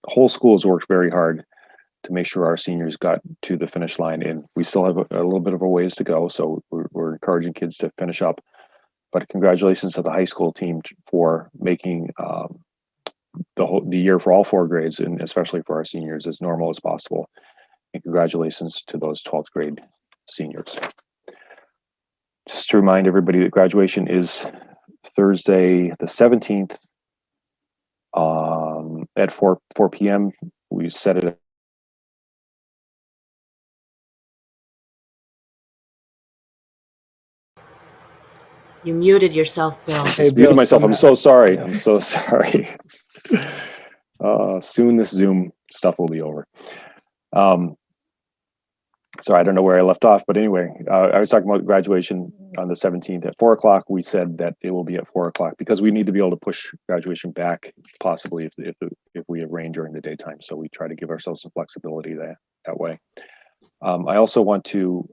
whole school has worked very hard to make sure our seniors got to the finish line, and we still have a little bit of a ways to go. So we're encouraging kids to finish up. But congratulations to the high school team for making the year for all 4 grades, and especially for our seniors, as normal as possible. And congratulations to those 12th grade seniors. Just to remind everybody that graduation is Thursday, the 17th, at 4 p.m. We set it. You muted yourself, Bill. Hey, Muted Bill, myself. I'm somehow- so sorry. I'm so sorry. Soon this Zoom stuff will be over. So I don't know where I left off, but anyway, I was talking about graduation on the 17th at 4 o'clock. We said that it will be at 4 o'clock because we need to be able to push graduation back, possibly if we have rain during the daytime. So we try to give ourselves some flexibility that way. I also want to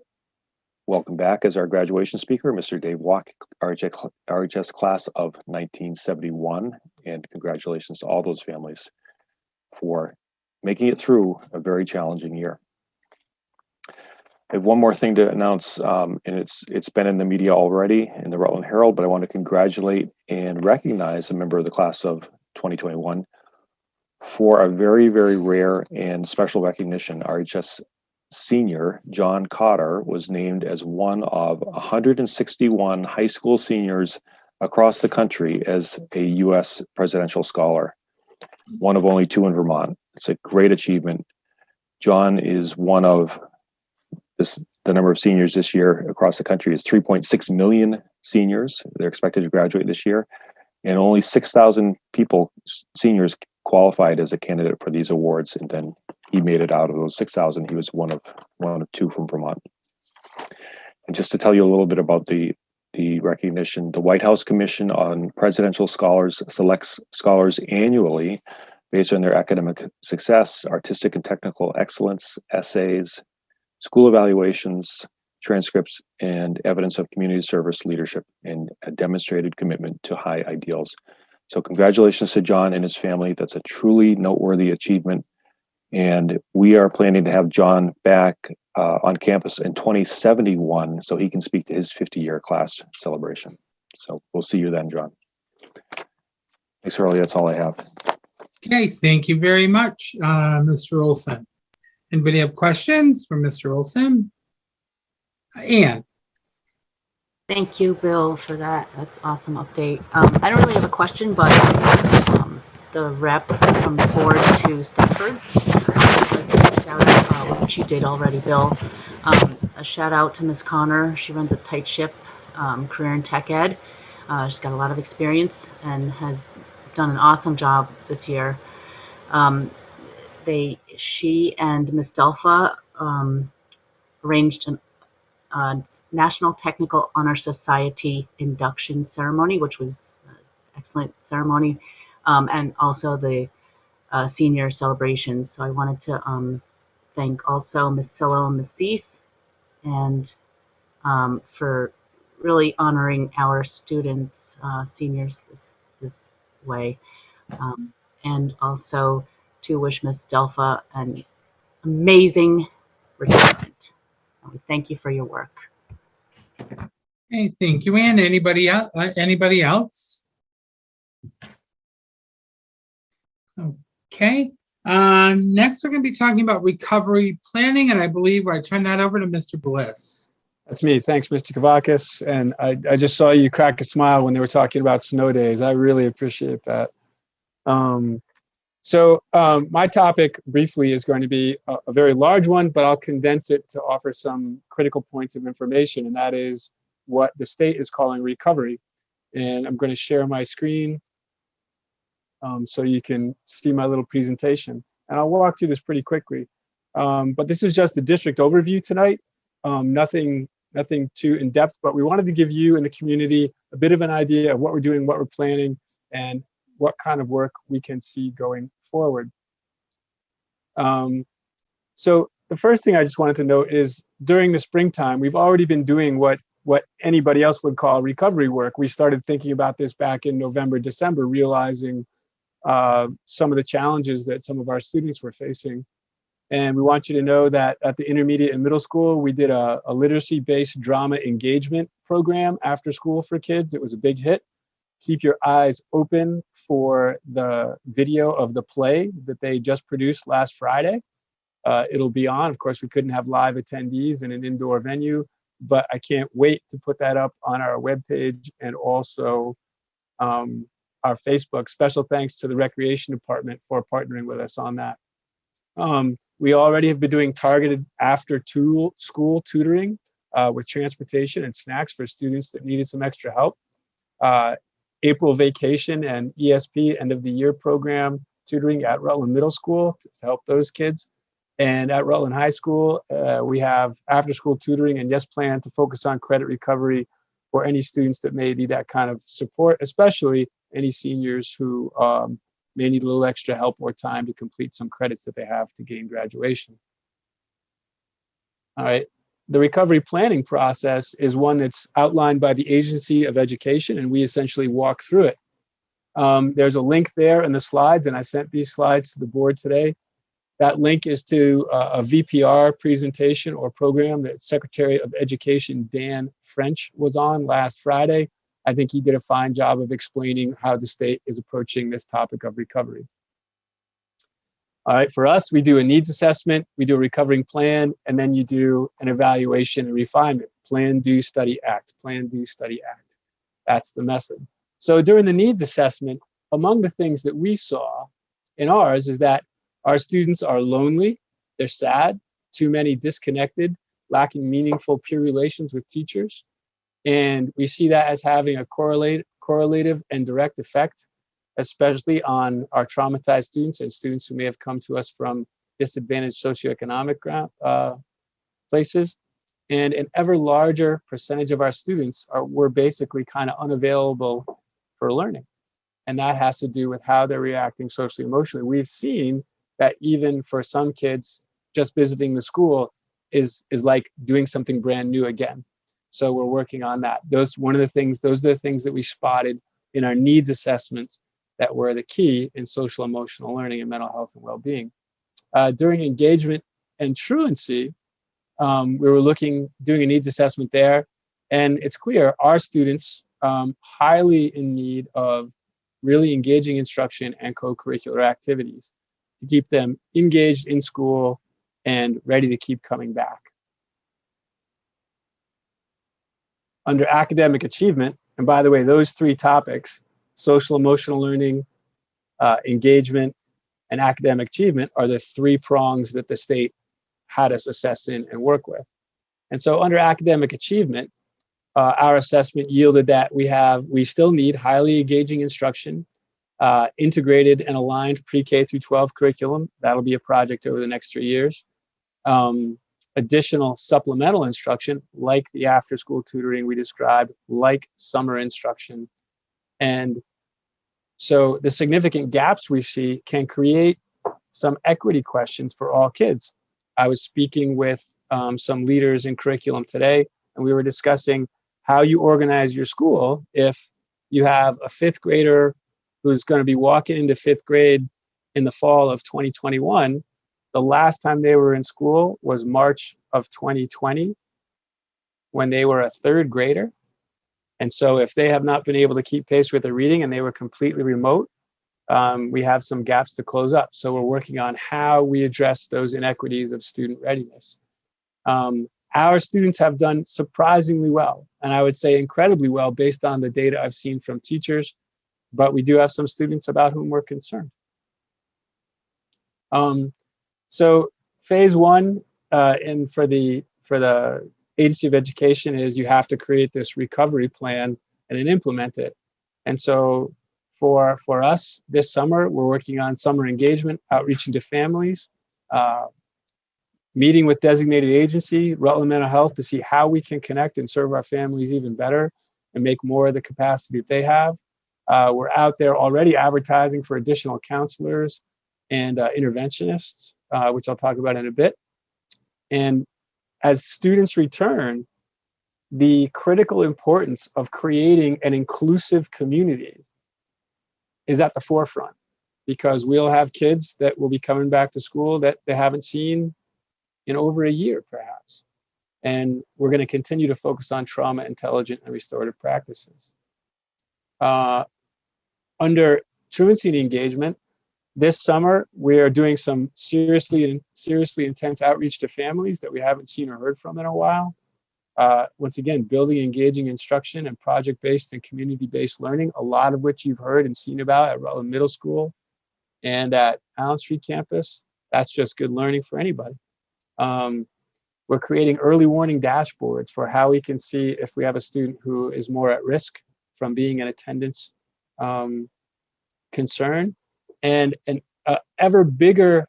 welcome back as our graduation speaker, Mr. Dave Walk, RHS class of 1971, and congratulations to all those families for making it through a very challenging year. I have one more thing to announce, and it's been in the media already in the Rutland Herald, but I want to congratulate and recognize a member of the class of 2021 for a very, very rare and special recognition. RHS senior John Cotter was named as one of 161 high school seniors across the country as a U.S. presidential scholar, one of only 2 in Vermont. It's a great achievement. John is one of the number of seniors this year across the country is 3.6 million seniors. They're expected to graduate this year, and only 6,000 people, seniors, qualified as a candidate for these awards. And then he made it out of those 6,000. He was one of 2 from Vermont. And just to tell you a little bit about the recognition, the White House Commission on Presidential Scholars selects scholars annually based on their academic success, artistic and technical excellence, essays, school evaluations, transcripts, and evidence of community service, leadership, and a demonstrated commitment to high ideals. So congratulations to John and his family. That's a truly noteworthy achievement. And we are planning to have John back on campus in 2071 so he can speak to his 50-year class celebration. So we'll see you then, John. Thanks, Early. That's all I have. Okay, thank you very much, Mr. Olson. Anybody have questions for Mr. Olson? Ann. Thank you, Bill, for that. That's awesome update. I don't really have a question, but the rep from the board to Stanford, I'd like to shout out, which you did already, Bill. A shout out to Ms. Connor. She runs a tight ship, career in tech ed. She's got a lot of experience and has done an awesome job this year. She and Ms. Delpha arranged a National Technical Honor Society induction ceremony, which was an excellent ceremony, and also the senior celebrations. So I wanted to thank also Ms. Sillo and Ms. Thies and for really honoring our students, seniors this way. And also to wish Ms. Delpha an amazing retirement. Thank you for your work. Hey, thank you, Ann. Anybody else? Okay. Next, we're going to be talking about recovery planning, and I believe I turn that over to Mr. Bliss. That's me. Thanks, Mr. Kavakis. And I just saw you crack a smile when they were talking about snow days. I really appreciate that. So my topic briefly is going to be a very large one, but I'll condense it to offer some critical points of information, and that is what the state is calling recovery. And I'm going to share my screen so you can see my little presentation. And I'll walk through this pretty quickly. But this is just a district overview tonight. Nothing too in-depth, but we wanted to give you and the community a bit of an idea of what we're doing, what we're planning, and what kind of work we can see going forward. So the first thing I just wanted to note is during the springtime, we've already been doing what anybody else would call recovery work. We started thinking about this back in November, December, realizing some of the challenges that some of our students were facing. And we want you to know that at the intermediate and middle school, we did a literacy-based drama engagement program after school for kids. It was a big hit. Keep your eyes open for the video of the play that they just produced last Friday. It'll be on. Of course, we couldn't have live attendees in an indoor venue, but I can't wait to put that up on our webpage and also our Facebook. Special thanks to the Recreation Department for partnering with us on that. We already have been doing targeted after-school tutoring with transportation and snacks for students that needed some extra help. April vacation and ESP end of the year program tutoring at Rutland Middle School to help those kids. And at Rutland High School, we have after school tutoring and yes plan to focus on credit recovery for any students that may need that kind of support, especially any seniors who may need a little extra help or time to complete some credits that they have to gain graduation. All right. The recovery planning process is one that's outlined by the Agency of Education, and we essentially walk through it. There's a link there in the slides, and I sent these slides to the board today. That link is to a VPR presentation or program that Secretary of Education Dan French was on last Friday. I think he did a fine job of explaining how the state is approaching this topic of recovery. All right, for us, we do a needs assessment, we do a recovering plan, and then you do an evaluation and refinement. Plan, do, study, act. Plan, do, study, act. That's the method. So during the needs assessment, among the things that we saw in ours is that our students are lonely, they're sad, too many disconnected, lacking meaningful peer relations with teachers. And we see that as having a correlative and direct effect, especially on our traumatized students and students who may have come to us from disadvantaged socioeconomic places. And an ever larger percentage of our students were basically kind of unavailable for learning. And that has to do with how they're reacting socially, emotionally. We've seen that even for some kids, just visiting the school is like doing something brand new again. So we're working on that. Those are the things that we spotted in our needs assessments that were the key in social emotional learning and mental health and well-being. During engagement and truancy, we were doing a needs assessment there, and it's clear our students highly in need of really engaging instruction and co-curricular activities to keep them engaged in school and ready to keep coming back. Under academic achievement, and by the way, those three topics, social emotional learning, engagement, and academic achievement are the three prongs that the state had us assess in and work with. And so under academic achievement, our assessment yielded that we still need highly engaging instruction, integrated and aligned pre-K through 12 curriculum. That'll be a project over the next 3 years. Additional supplemental instruction, like the after-school tutoring we described, like summer instruction. And so the significant gaps we see can create some equity questions for all kids. I was speaking with some leaders in curriculum today, and we were discussing how you organize your school if you have a fifth grader who's going to be walking into fifth grade in the fall of 2021. The last time they were in school was March of 2020 when they were a third grader. And so if they have not been able to keep pace with their reading and they were completely remote, we have some gaps to close up. So we're working on how we address those inequities of student readiness. Our students have done surprisingly well, and I would say incredibly well based on the data I've seen from teachers, but we do have some students about whom we're concerned. So phase one and for the Agency of Education is you have to create this recovery plan and then implement it. And so for us this summer, we're working on summer engagement, outreaching to families, meeting with designated agency, Rutland Mental Health, to see how we can connect and serve our families even better and make more of the capacity that they have. We're out there already advertising for additional counselors and interventionists, which I'll talk about in a bit. And as students return, the critical importance of creating an inclusive community is at the forefront, because we'll have kids that will be coming back to school that they haven't seen in over a year, perhaps. And we're going to continue to focus on trauma, intelligent, and restorative practices. Under truancy and engagement, this summer, we are doing some seriously intense outreach to families that we haven't seen or heard from in a while. Once again, building engaging instruction and project-based and community-based learning, a lot of which you've heard and seen about at Rutland Middle School and at Allen Street campus. That's just good learning for anybody. We're creating early warning dashboards for how we can see if we have a student who is more at risk from being an attendance concern, and an ever bigger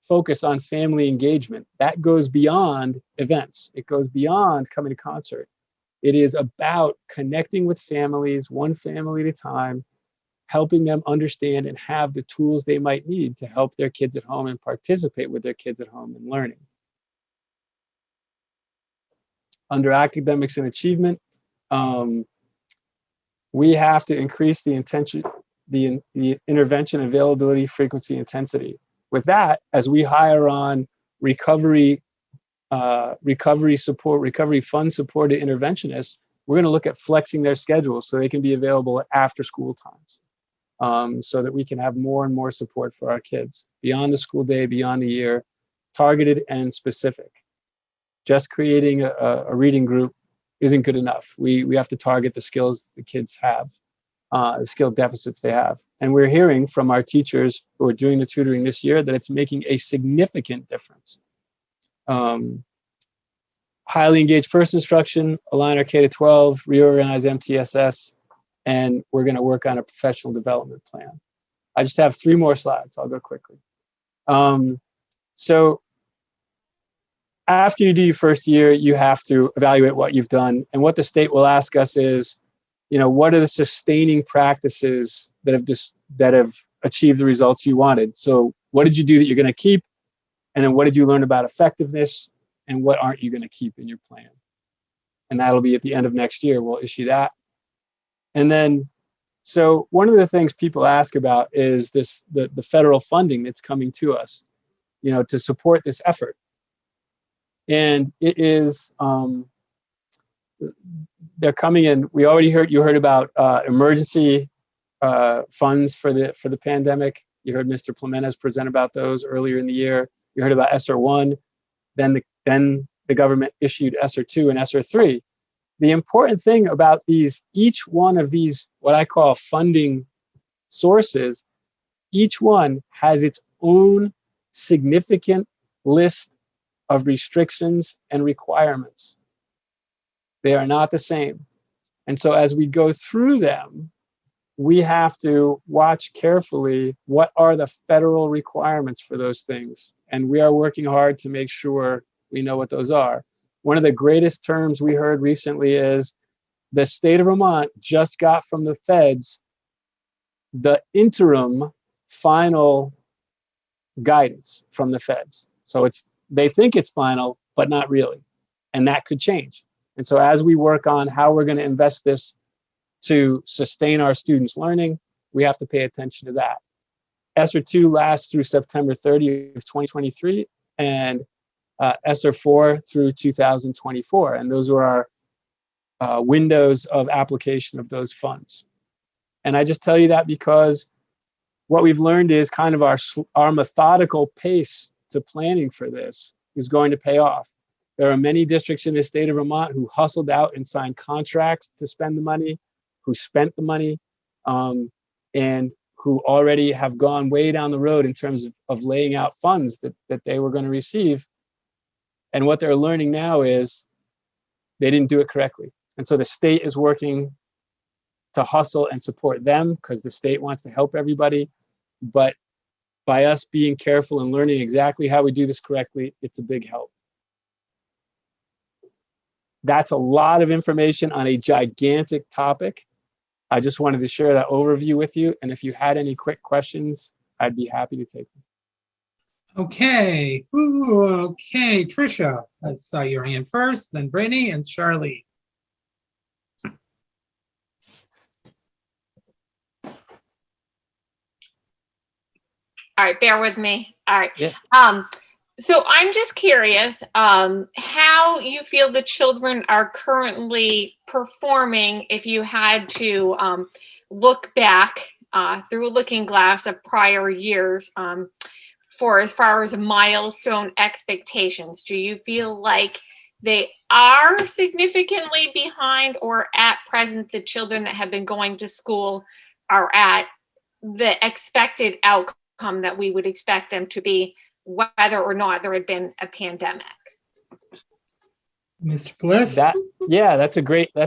focus on family engagement. That goes beyond events. It goes beyond coming to concert. It is about connecting with families, one family at a time, helping them understand and have the tools they might need to help their kids at home and participate with their kids at home in learning. Under academics and achievement, we have to increase the intervention availability, frequency, intensity. with that, as we hire on recovery support, recovery fund supported interventionists, we're going to look at flexing their schedules so they can be available at after school times, so that we can have more and more support for our kids beyond the school day, beyond the year, targeted and specific. Just creating a reading group isn't good enough. We have to target the skills the kids have, the skill deficits they have. And we're hearing from our teachers who are doing the tutoring this year that it's making a significant difference. Highly engaged first instruction, align our K-12, reorganize MTSS, and we're going to work on a professional development plan. I just have 3 more slides. I'll go quickly. So after you do your first year, you have to evaluate what you've done. And what the state will ask us is, what are the sustaining practices that have achieved the results you wanted? So what did you do that you're going to keep? And then what did you learn about effectiveness? And what aren't you going to keep in your plan? And that'll be at the end of next year. We'll issue that. And then, so one of the things people ask about is the federal funding that's coming to us, to support this effort. And it is, they're coming in. We already you heard about emergency funds for the pandemic. You heard Mr. Plemenez present about those earlier in the year. You heard about ESSER 1. Then the government issued ESSER 2 and ESSER 3. The important thing about each one of these, what I call funding sources, each one has its own significant list of restrictions and requirements. They are not the same. And so as we go through them, we have to watch carefully what are the federal requirements for those things. And we are working hard to make sure we know what those are. One of the greatest terms we heard recently is the state of Vermont just got from the feds the interim final guidance from the feds. So they think it's final, but not really. And that could change. And so as we work on how we're going to invest this to sustain our students' learning, we have to pay attention to that. ESSER 2 lasts through September 30th of 2023, and ESSER 4 through 2024. And those were our windows of application of those funds. And I just tell you that because what we've learned is kind of our methodical pace to planning for this is going to pay off. There are many districts in the state of Vermont who hustled out and signed contracts to spend the money, who spent the money, and who already have gone way down the road in terms of laying out funds that they were going to receive. And what they're learning now is they didn't do it correctly. And so the state is working to hustle and support them because the state wants to help everybody. But by us being careful and learning exactly how we do this correctly, it's a big help. That's a lot of information on a gigantic topic. I just wanted to share that overview with you. And if you had any quick questions, I'd be happy to take them. Okay. Okay. Tricia, I saw your hand first, then Brittany and Charlie. All right, bear with me. All right. Yeah. So I'm just curious how you feel the children are currently performing if you had to look back through a looking glass of prior years for as far as milestone expectations. Do you feel like they are significantly behind, or at present the children that have been going to school are at the expected outcome that we would expect them to be, whether or not there had been a pandemic? Mr. Bliss? That's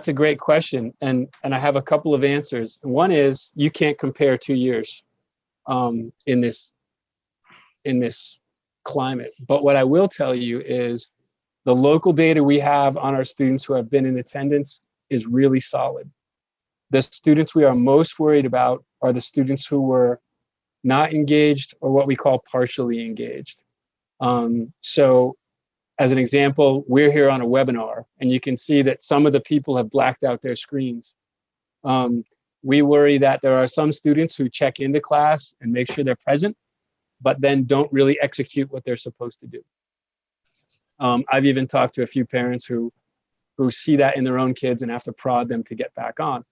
a great question. And I have a couple of answers. One is you can't compare 2 years in this climate. But what I will tell you is the local data we have on our students who have been in attendance is really solid. The students we are most worried about are the students who were not engaged or what we call partially engaged. So as an example, we're here on a webinar and you can see that some of the people have blacked out their screens. We worry that there are some students who check into class and make sure they're present, but then don't really execute what they're supposed to do. I've even talked to a few parents who see that in their own kids and have to prod them to get back on.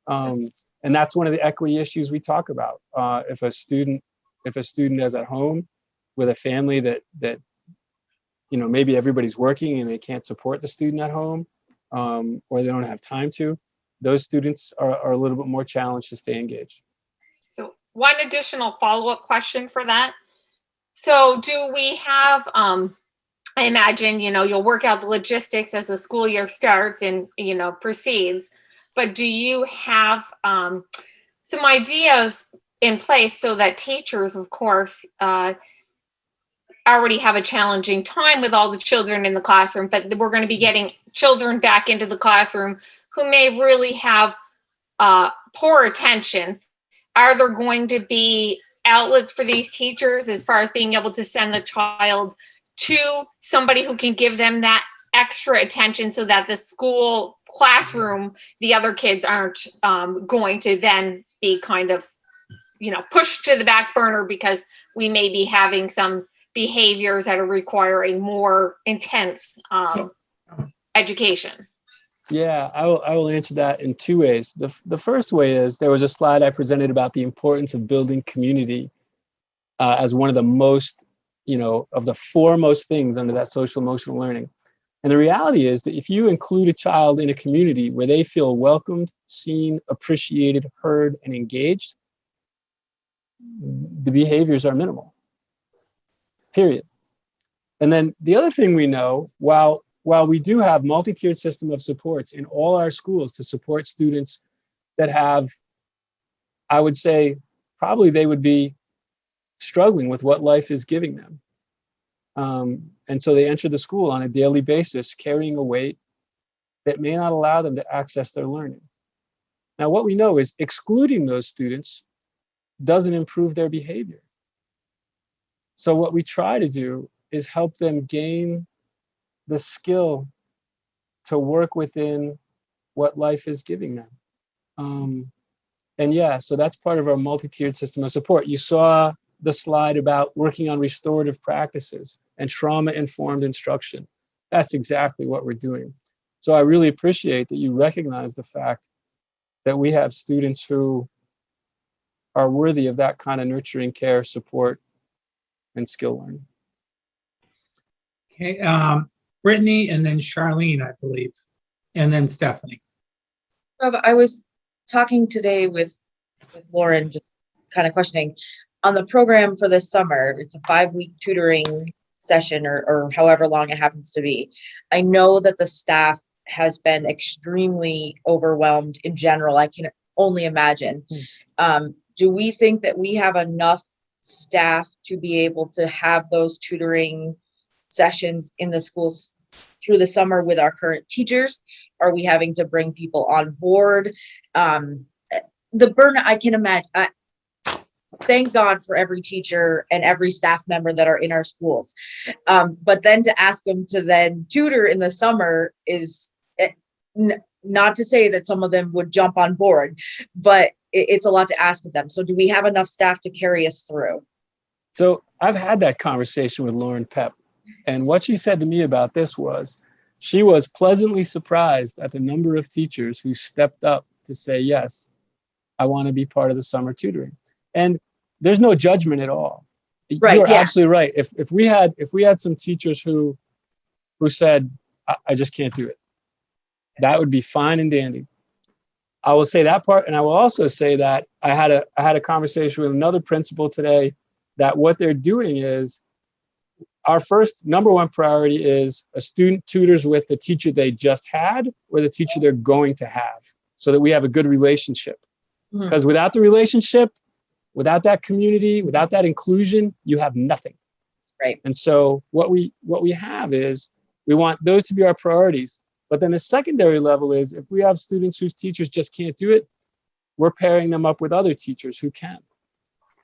And that's one of the equity issues we talk about. If a student is at home with a family that maybe everybody's working and they can't support the student at home, or they don't have time to, those students are a little bit more challenged to stay engaged. So one additional follow-up question for that. So do we have, I imagine, you'll work out the logistics as the school year starts and, proceeds, but do you have some ideas in place so that teachers, of course, already have a challenging time with all the children in the classroom, but we're going to be getting children back into the classroom who may really have poor attention. Are there going to be outlets for these teachers as far as being able to send the child to somebody who can give them that extra attention so that the school classroom, the other kids aren't going to then be kind of, pushed to the back burner because we may be having some behaviors that are requiring more intense education? Yeah, I will answer that in two ways. The first way is, there was a slide I presented about the importance of building community as one of the most, of the foremost things under that social emotional learning. And the reality is that if you include a child in a community where they feel welcomed, seen, appreciated, heard, and engaged, the behaviors are minimal, period. And then the other thing we know, while we do have multi-tiered system of supports in all our schools to support students that have, I would say, probably they would be struggling with what life is giving them. And so they enter the school on a daily basis, carrying a weight that may not allow them to access their learning. Now, what we know is excluding those students doesn't improve their behavior. So what we try to do is help them gain the skill to work within what life is giving them. And yeah, so that's part of our multi-tiered system of support. You saw the slide about working on restorative practices and trauma-informed instruction. That's exactly what we're doing. So I really appreciate that you recognize the fact that we have students who are worthy of that kind of nurturing care, support, and skill learning. Okay, Brittany, and then Charlene, I believe, and then Stephanie. I was talking today with Lauren, just kind of questioning on the program for this summer. It's a 5-week tutoring session or however long it happens to be. I know that the staff has been extremely overwhelmed in general. I can only imagine. Do we think that we have enough staff to be able to have those tutoring sessions in the schools through the summer with our current teachers? Are we having to bring people on board? The burden, I can imagine. Thank God for every teacher and every staff member that are in our schools. But then to ask them to then tutor in the summer is not to say that some of them would jump on board, but it's a lot to ask of them. So do we have enough staff to carry us through? So I've had that conversation with Lauren Pep. And what she said to me about this was, she was pleasantly surprised at the number of teachers who stepped up to say, yes, I want to be part of the summer tutoring. And there's no judgment at all. Right, You're yeah. absolutely right. If we had some teachers who said, I just can't do it, that would be fine and dandy. I will say that part, and I will also say that I had a conversation with another principal today that what they're doing is, our first number one priority is a student tutors with the teacher they just had or the teacher they're going to have, so that we have a good relationship. Because without the relationship, without that community, without that inclusion, you have nothing. Right. And so what we have is, we want those to be our priorities. But then the secondary level is, if we have students whose teachers just can't do it, we're pairing them up with other teachers who can.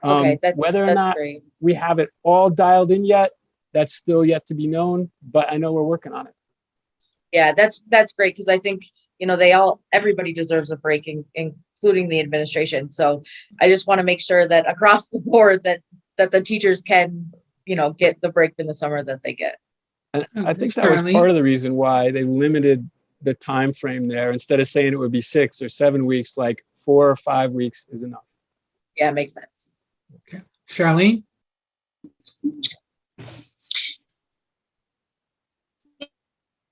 Okay, Whether or that's not great. we have it all dialed in yet, that's still yet to be known, but I know we're working on it. Yeah, that's great, because I think, everybody deserves a break, including the administration. So I just want to make sure that across the board that that the teachers can, get the break in the summer that they get. And I think that was part of the reason why they limited the time frame there. Instead of saying it would be 6 or 7 weeks, like 4 or 5 weeks is enough. Yeah, it makes sense. Okay. Charlene?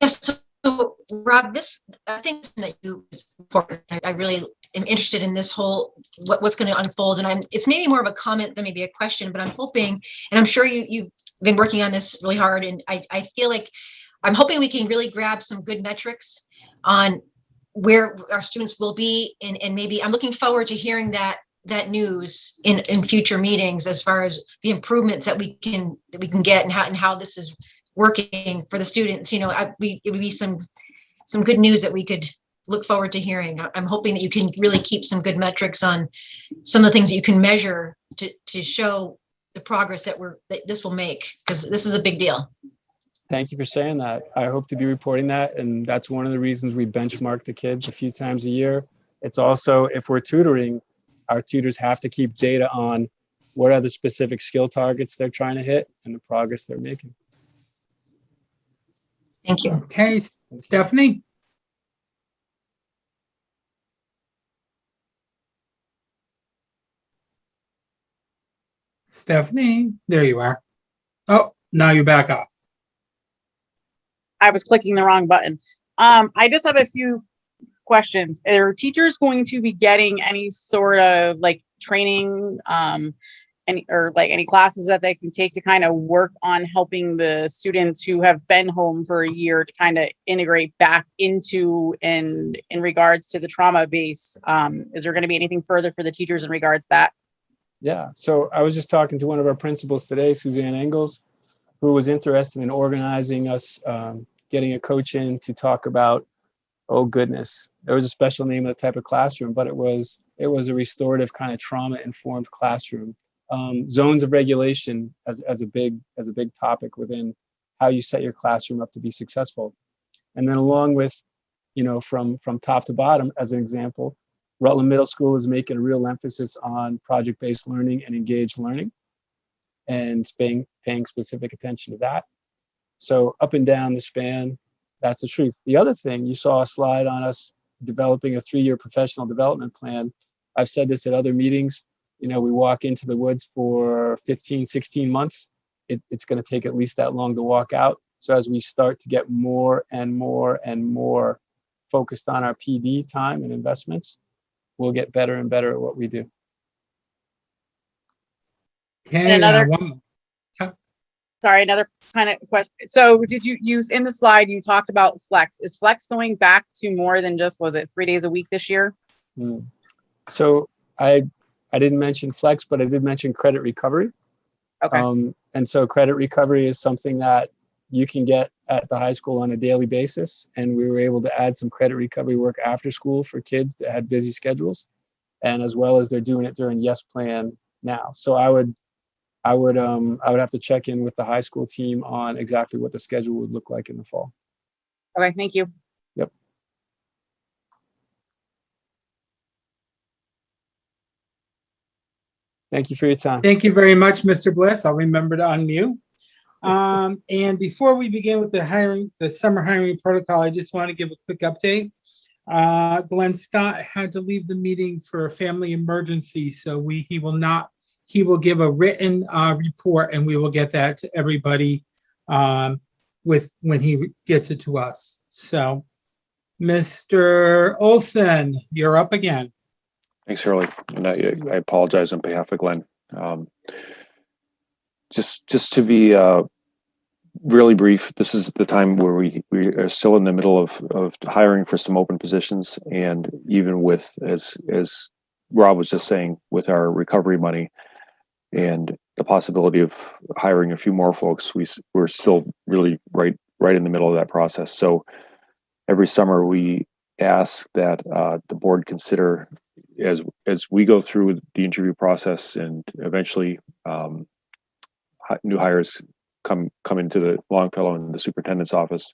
Yes, so Rob, this I think that you is important. I really am interested in this whole what's going to unfold, and it's maybe more of a comment than maybe a question, but I'm hoping, and I'm sure you've been working on this really hard, and I feel like I'm hoping we can really grab some good metrics on where our students will be, and maybe I'm looking forward to hearing that news in future meetings as far as the improvements that we can get and how this is working for the students. It would be some good news that we could look forward to hearing. I'm hoping that you can really keep some good metrics on some of the things that you can measure to show the progress that this will make, because this is a big deal. Thank you for saying that. I hope to be reporting that, and that's one of the reasons we benchmark the kids a few times a year. It's also, if we're tutoring, our tutors have to keep data on what are the specific skill targets they're trying to hit and the progress they're making. Thank you. Okay, Stephanie? Stephanie, there you are. Oh, now you're back off. I was clicking the wrong button. I just have a few questions. Are teachers going to be getting any sort of like training, any classes that they can take to kind of work on helping the students who have been home for a year to kind of integrate back into and in regards to the trauma base? Is there going to be anything further for the teachers in regards to that? Yeah, so I was just talking to one of our principals today, Suzanne Engels, who was interested in organizing us, getting a coach in to talk about, oh goodness, there was a special name of the type of classroom, but it was a restorative kind of trauma-informed classroom. Zones of regulation as a big topic within how you set your classroom up to be successful. And then along with, from top to bottom, as an example, Rutland Middle School is making a real emphasis on project-based learning and engaged learning, and paying specific attention to that. So up and down the span, that's the truth. The other thing, you saw a slide on us developing a 3-year professional development plan. I've said this at other meetings. We walk into the woods for 15, 16 months. It's going to take at least that long to walk out. So as we start to get more and more and more focused on our PD time and investments, we'll get better and better at what we do. Okay, another kind of question. So did you use in the slide, you talked about flex. Is flex going back to more than just, was it 3 days a week this year? So I didn't mention flex, but I did mention credit recovery. Okay. And so credit recovery is something that you can get at the high school on a daily basis. And we were able to add some credit recovery work after school for kids that had busy schedules, and as well as they're doing it during Yes Plan now. So I would have to check in with the high school team on exactly what the schedule would look like in the fall. Okay, thank you. Yep. Thank you for your time. Thank you very much, Mr. Bliss. I'll remember to unmute. And before we begin with the summer hiring protocol, I just want to give a quick update. Glenn Scott had to leave the meeting for a family emergency, so he will give a written report, and we will get that to everybody when he gets it to us. So, Mr. Olson, you're up again. Thanks, Shirley. And I apologize on behalf of Glenn. Just to be really brief, this is the time where we are still in the middle of hiring for some open positions, and even with, as Rob was just saying, with our recovery money and the possibility of hiring a few more folks, we're still really right in the middle of that process. So every summer we ask that the board consider, as we go through the interview process and eventually new hires come into the Longfellow and the superintendent's office,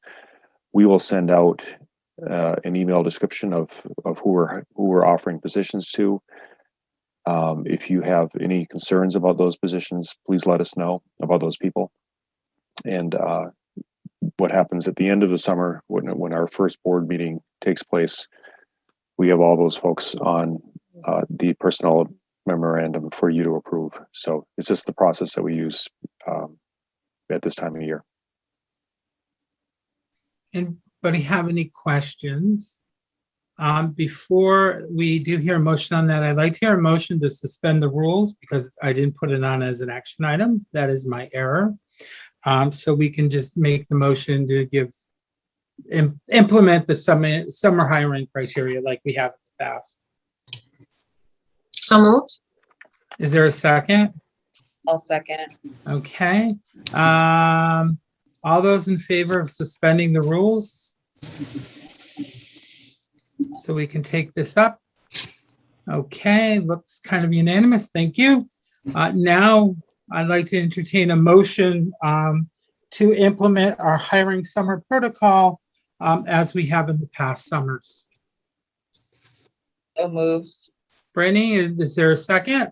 we will send out an email description of who we're offering positions to. If you have any concerns about those positions, please let us know about those people. And what happens at the end of the summer, when our first board meeting takes place, we have all those folks on the personnel memorandum for you to approve. So it's just the process that we use at this time of year. Anybody have any questions? Before we do hear a motion on that, I'd like to hear a motion to suspend the rules because I didn't put it on as an action item. That is my error. So we can just make the motion to implement the summer hiring criteria like we have in the past. So moved. Is there a second? I'll second it. Okay. All those in favor of suspending the rules? So we can take this up. Okay, looks kind of unanimous. Thank you. Now I'd like to entertain a motion to implement our hiring summer protocol as we have in the past summers. So moved. Brittany, is there a second?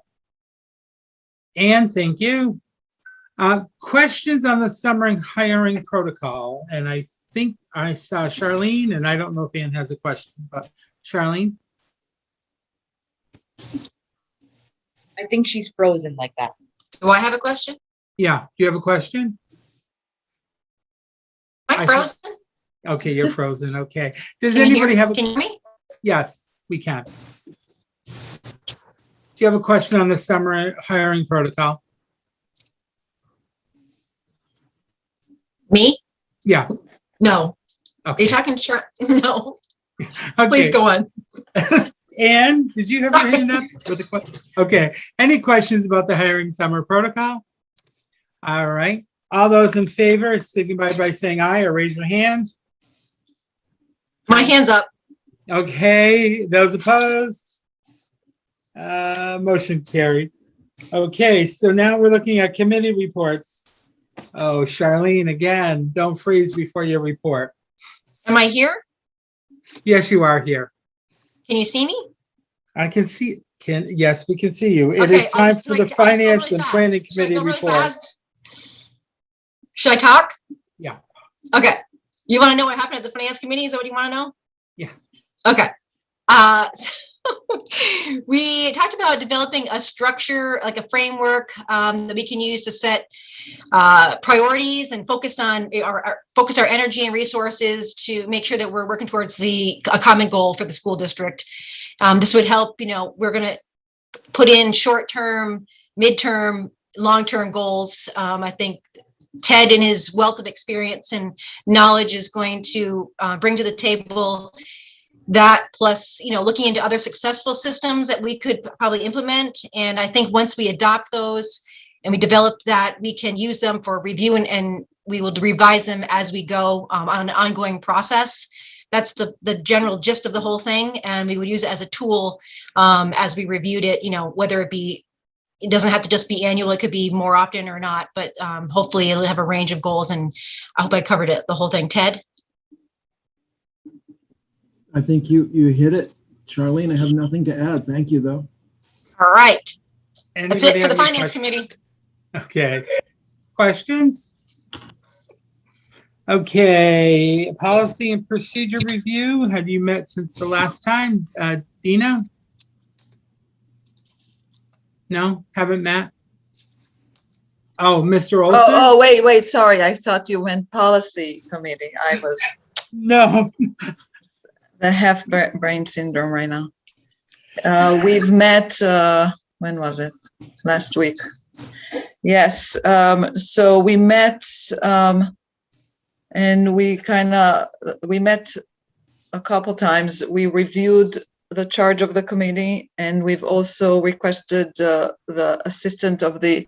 Anne, thank you. Questions on the summer hiring protocol? And I think I saw Charlene, and I don't know if Anne has a question, but Charlene? I think she's frozen like that. Do I have a question? Yeah, do you have a question? Am I frozen? Okay, you're frozen. Okay. Does Can you anybody have a? Can you hear me? Yes, we can. Do you have a question on the summer hiring protocol? Me? Yeah. No. Okay. Are you talking to No. Okay. Please go on. Anne, did you have your hand up with a question? Okay. Any questions about the hiring summer protocol? All right. All those in favor, signify by saying aye or raise your hand. My hand's up. Okay. Those opposed? Motion carried. Okay. So now we're looking at committee reports. Oh, Charlene, again, don't freeze before your report. Am I here? Yes, you are here. Can you see me? I can see, yes, we can see you. It Okay, is time for the Finance and Planning Committee report. Should I talk? Yeah. Okay. You want to know what happened at the Finance Committee? Is that what you want to know? Yeah. Okay. We talked about developing a structure, like a framework that we can use to set priorities and focus on our energy and resources to make sure that we're working towards a common goal for the school district. This would help, we're going to put in short-term, mid-term, long-term goals. I think Ted, in his wealth of experience and knowledge, is going to bring to the table that, plus looking into other successful systems that we could probably implement. And I think once we adopt those and we develop that, we can use them for review, and we will revise them as we go on an ongoing process. That's the general gist of the whole thing, and we would use it as a tool as we reviewed it, whether it doesn't have to just be annual, it could be more often or not, but hopefully it'll have a range of goals. And I hope I covered it, the whole thing. Ted? I think you hit it, Charlene. I have nothing to add. Thank you, though. All right. Anybody That's it for have the any Finance questions? Committee. Okay. Questions? Okay. Policy and procedure review. Have you met since the last time? Dina? No, haven't met. Oh, Mr. Olson? Oh, wait, sorry. I thought you meant policy committee. I was No. the half brain syndrome right now. We've met, when was it? Last week. Yes. So we met, and we met a couple times. We reviewed the charge of the committee, and we've also requested the assistant of the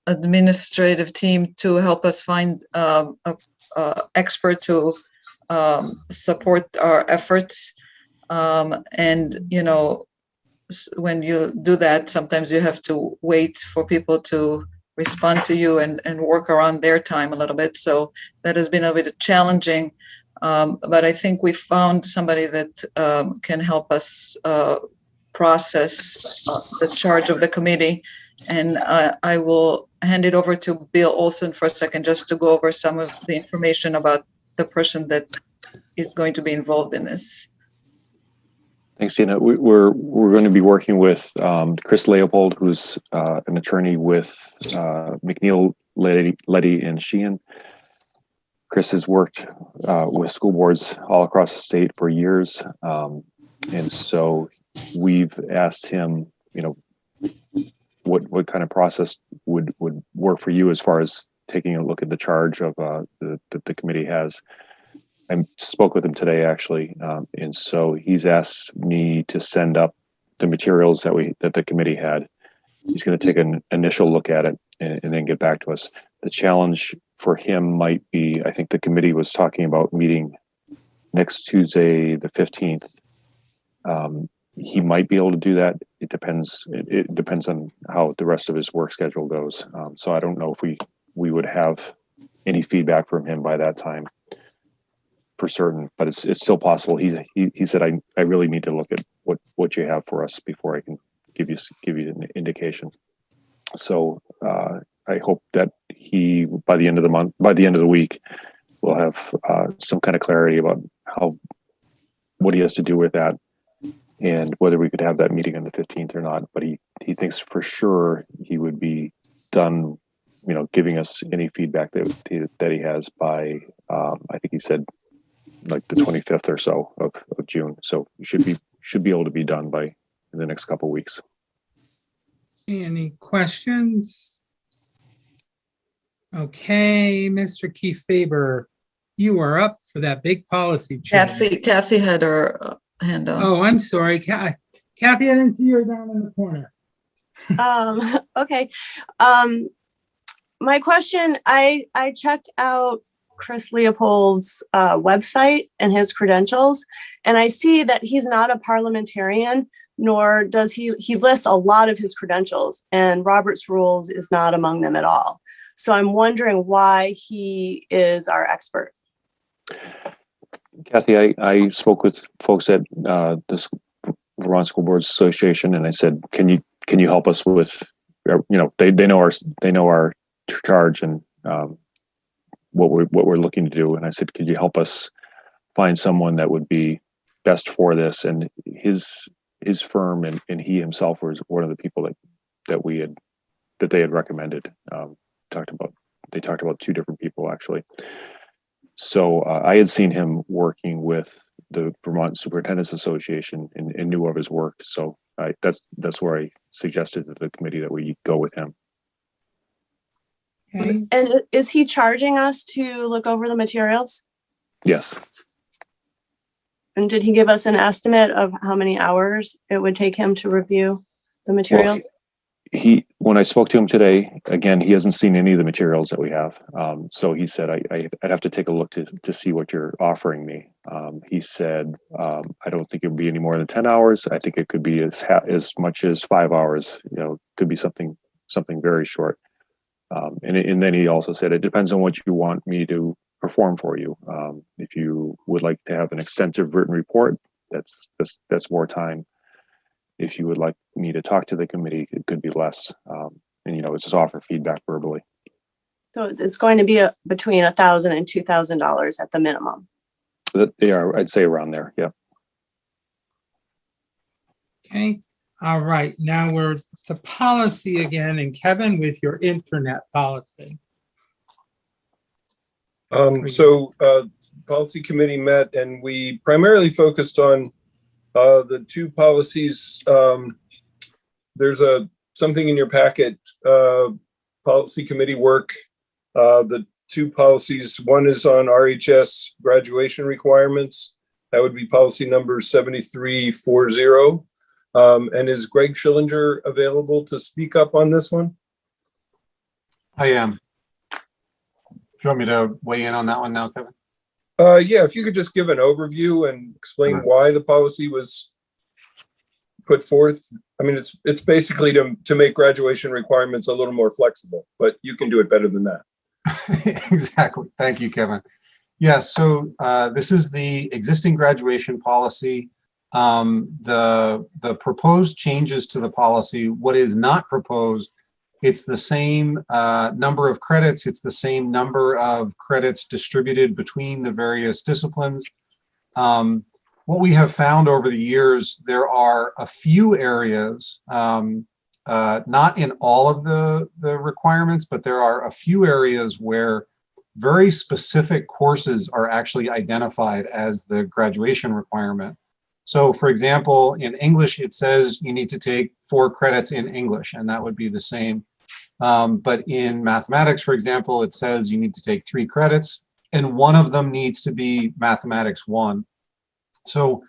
administrative team to help us find an expert to support our efforts. And when you do that, sometimes you have to wait for people to respond to you and work around their time a little bit. So that has been a bit challenging. But I think we found somebody that can help us process the charge of the committee. And I will hand it over to Bill Olson for a second, just to go over some of the information about the person that is going to be involved in this. Thanks, Tina. We're going to be working with Chris Leopold, who's an attorney with McNeil, Letty, and Sheehan. Chris has worked with school boards all across the state for years, and so we've asked him, what kind of process would work for you as far as taking a look at the charge of that the committee has. I spoke with him today, actually, and so he's asked me to send up the materials that the committee had. He's going to take an initial look at it and then get back to us. The challenge for him might be, I think the committee was talking about meeting next Tuesday, the 15th. He might be able to do that. It depends. It depends on how the rest of his work schedule goes. So I don't know if we would have any feedback from him by that time for certain, but it's still possible. He said, I really need to look at what you have for us before I can give you an indication. So I hope that he, by the end of the week, will have some kind of clarity about what he has to do with that, and whether we could have that meeting on the 15th or not. But he thinks for sure he would be done, giving us any feedback that he has by, I think he said like the 25th or so of June. So should be able to be done by in the next couple of weeks. Any questions? Okay, Mr. Keith Faber, you are up for that big policy change. Kathy had her hand up. Oh, I'm sorry, Kathy. I didn't see her down in the corner. Okay. My question, I checked out Chris Leopold's website and his credentials, and I see that he's not a parliamentarian, nor does he lists a lot of his credentials, and Robert's Rules is not among them at all. So I'm wondering why he is our expert. Kathy, I spoke with folks at the Vermont School Boards Association, and I said, can you help us with, they know our charge and what we're looking to do. And I said, could you help us find someone that would be best for this? And his firm and he himself was one of the people that they had recommended. They talked about two different people, actually. So I had seen him working with the Vermont Superintendents Association and knew of his work. So that's where I suggested to the committee that we go with him. Okay. And is he charging us to look over the materials? Yes. And did he give us an estimate of how many hours it would take him to review the materials? Well, when I spoke to him today, again, he hasn't seen any of the materials that we have. So he said, I'd have to take a look to see what you're offering me. He said, I don't think it would be any more than 10 hours. I think it could be as much as 5 hours. Could be something very short. And then he also said, it depends on what you want me to perform for you. If you would like to have an extensive written report, that's more time. If you would like me to talk to the committee, it could be less. And just offer feedback verbally. So it's going to be between $1,000 and $2,000 at the minimum. They are, I'd say, around there. Yeah. Okay. All right. Now we're to policy again, and Kevin with your internet policy. So policy committee met, and we primarily focused on the two policies. There's something in your packet, policy committee work. The two policies, one is on RHS graduation requirements. That would be policy number 7340. And is Greg Schillinger available to speak up on this one? I am. Do you want me to weigh in on that one now, Kevin? Yeah, if you could just give an overview and explain why the policy was put forth. I mean, it's basically to make graduation requirements a little more flexible, but you can do it better than that. Exactly. Thank you, Kevin. Yes, so this is the existing graduation policy. The proposed changes to the policy, what is not proposed, it's the same number of credits, it's the same number of credits distributed between the various disciplines. What we have found over the years, there are a few areas, not in all of the requirements, but there are a few areas where very specific courses are actually identified as the graduation requirement. So for example, in English, it says you need to take 4 credits in English, and that would be the same. But in mathematics, for example, it says you need to take 3 credits, and one of them needs to be mathematics 1. So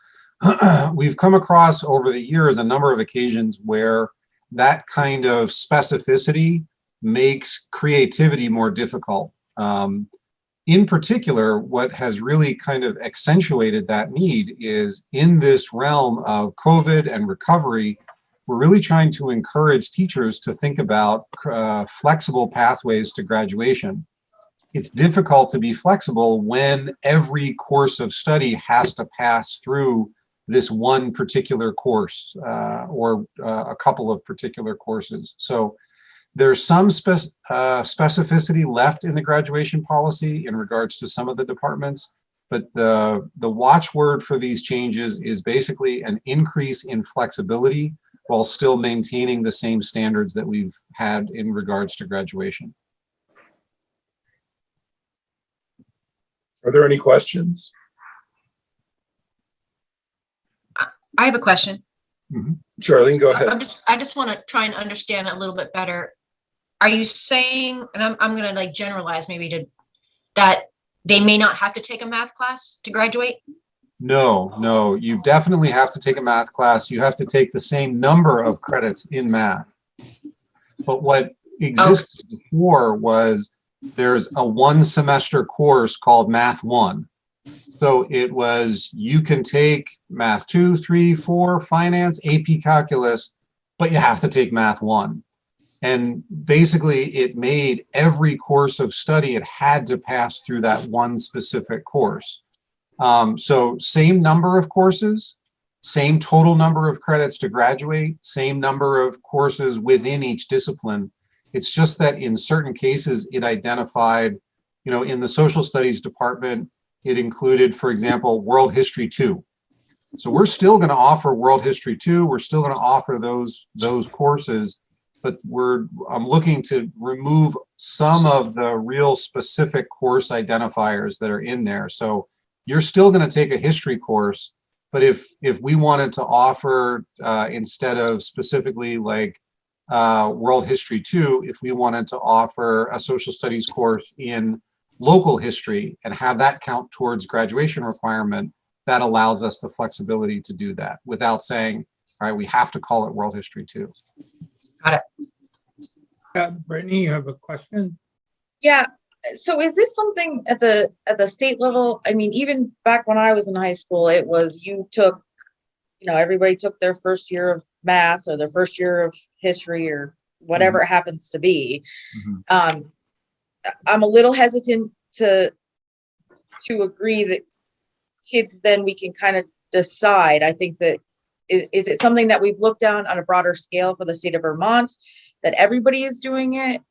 we've come across over the years a number of occasions where that kind of specificity makes creativity more difficult. In particular, what has really kind of accentuated that need is in this realm of COVID and recovery, we're really trying to encourage teachers to think about flexible pathways to graduation. It's difficult to be flexible when every course of study has to pass through this one particular course or a couple of particular courses. So there's some specificity left in the graduation policy in regards to some of the departments, but the watchword for these changes is basically an increase in flexibility while still maintaining the same standards that we've had in regards to graduation. Are there any questions? I have a question. Charlene, go ahead. I just want to try and understand a little bit better. Are you saying, and I'm going to like generalize maybe to that they may not have to take a math class to graduate? No, you definitely have to take a math class. You have to take the same number of credits in math. But what existed before was there's a 1 semester course called Math 1. So it was, you can take Math 2, 3, 4, Finance, AP Calculus, but you have to take Math 1. And basically it made every course of study, it had to pass through that one specific course. So same number of courses, same total number of credits to graduate, same number of courses within each discipline. It's just that in certain cases it identified, in the social studies department, it included, for example, World History 2. So we're still going to offer World History 2. We're still going to offer those courses, but I'm looking to remove some of the real specific course identifiers that are in there. So you're still going to take a history course, but if we wanted to offer, instead of specifically like World History 2, if we wanted to offer a social studies course in local history and have that count towards graduation requirement, that allows us the flexibility to do that without saying, all right, we have to call it World History 2. Got it. Brittany, you have a question? Yeah. So is this something at the state level? I mean, even back when I was in high school, it was everybody took their first year of math or their first year of history or whatever it happens to be. I'm a little hesitant to agree that kids, then we can kind of decide. I think that is it something that we've looked down on a broader scale for the state of Vermont, that everybody is doing it?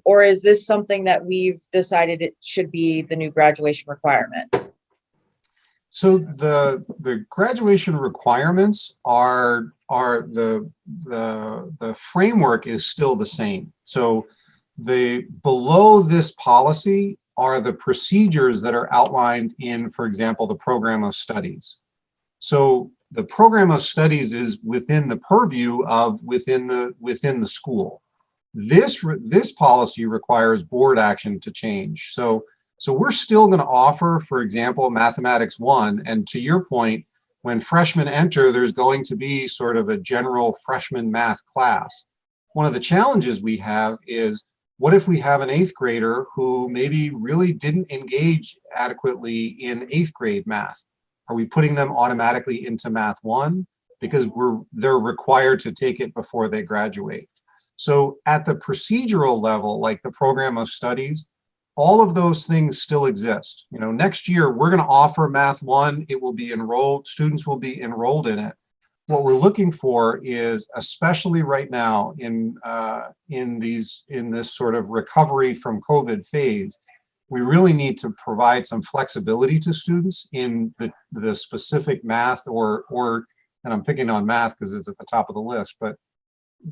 Or is this something that we've decided it should be the new graduation requirement? So the graduation requirements are the framework is still the same. So below this policy are the procedures that are outlined in, for example, the program of studies. So the program of studies is within the purview of within the school. This policy requires board action to change. So we're still going to offer, for example, Mathematics 1. And to your point, when freshmen enter, there's going to be sort of a general freshman math class. One of the challenges we have is, what if we have an 8th grader who maybe really didn't engage adequately in 8th grade math? Are we putting them automatically into Math 1? Because they're required to take it before they graduate. So at the procedural level, like the program of studies, all of those things still exist. You know, next year we're going to offer Math 1. It will be enrolled, students will be enrolled in it. What we're looking for is, especially right now in this sort of recovery from COVID phase, we really need to provide some flexibility to students in the specific math or and I'm picking on math because it's at the top of the list, but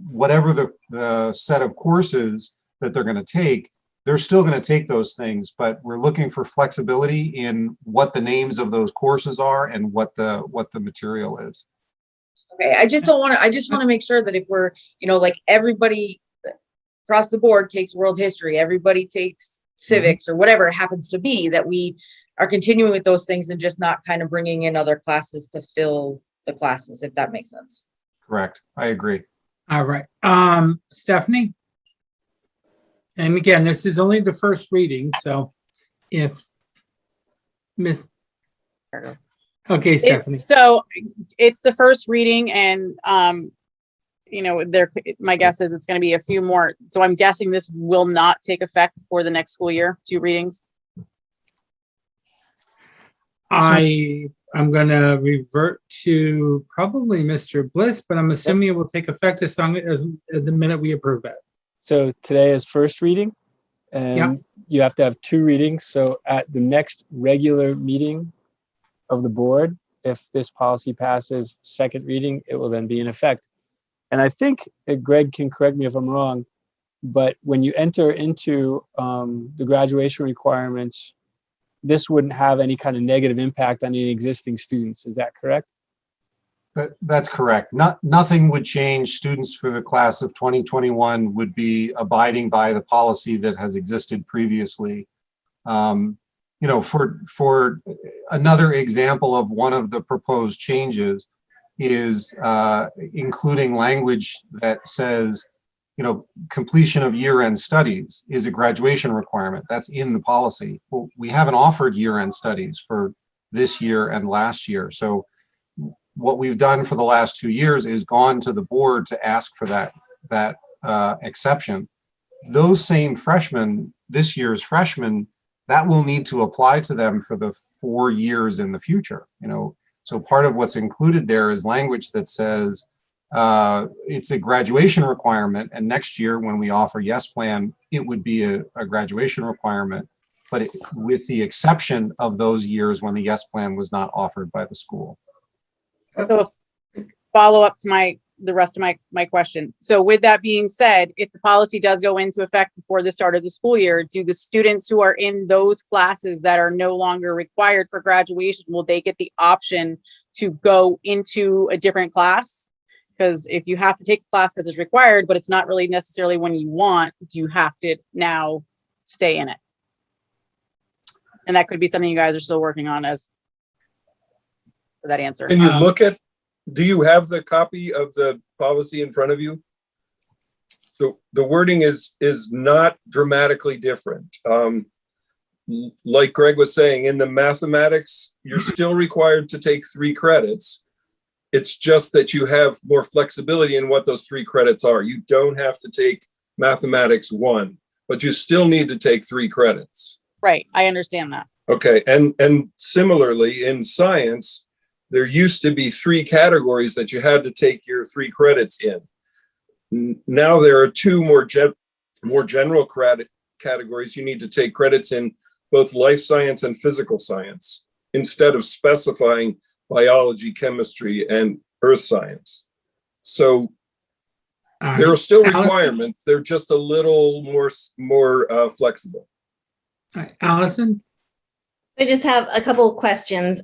whatever the set of courses that they're going to take, they're still going to take those things, but we're looking for flexibility in what the names of those courses are and what the material is. Okay, I just want to make sure that if we're, you know, like everybody across the board takes world history, everybody takes civics or whatever it happens to be, that we are continuing with those things and just not kind of bringing in other classes to fill the classes, if that makes sense. Correct. I agree. All right. Stephanie? And again, this is only the first reading, so if Miss... Okay, Stephanie. So it's the first reading, and you know, my guess is it's going to be a few more. So I'm guessing this will not take effect before the next school year, 2 readings. I'm going to revert to probably Mr. Bliss, but I'm assuming it will take effect as the minute we approve it. So today is first reading, and you have to have 2 readings. So at the next regular meeting of the board, if this policy passes second reading, it will then be in effect. And I think Greg can correct me if I'm wrong, but when you enter into the graduation requirements, this wouldn't have any kind of negative impact on any existing students. Is that correct? That's correct. Nothing would change. Students for the class of 2021 would be abiding by the policy that has existed previously. You know, for another example of one of the proposed changes is including language that says, you know, completion of year-end studies is a graduation requirement. That's in the policy. Well, we haven't offered year-end studies for this year and last year. So what we've done for the last 2 years is gone to the board to ask for that exception. Those same freshmen, this year's freshmen, that will need to apply to them for the 4 years in the future. You know, so part of what's included there is language that says it's a graduation requirement, and next year when we offer Yes Plan, it would be a graduation requirement, but with the exception of those years when the Yes Plan was not offered by the school. So follow up to the rest of my question. So with that being said, if the policy does go into effect before the start of the school year, do the students who are in those classes that are no longer required for graduation, will they get the option to go into a different class? Because if you have to take a class because it's required, but it's not really necessarily when you want, you have to now stay in it. And that could be something you guys are still working on as for that answer. Can you look at, do you have the copy of the policy in front of you? The wording is not dramatically different. Like Greg was saying, in the mathematics, you're still required to take 3 credits. It's just that you have more flexibility in what those 3 credits are. You don't have to take mathematics 1, but you still need to take 3 credits. Right, I understand that. Okay, and similarly in science, there used to be 3 categories that you had to take your 3 credits in. Now there are 2 more general categories. You need to take credits in both life science and physical science, instead of specifying biology, chemistry, and earth science. So there are still requirements. They're just a little more flexible. All right, Allison? I just have a couple of questions.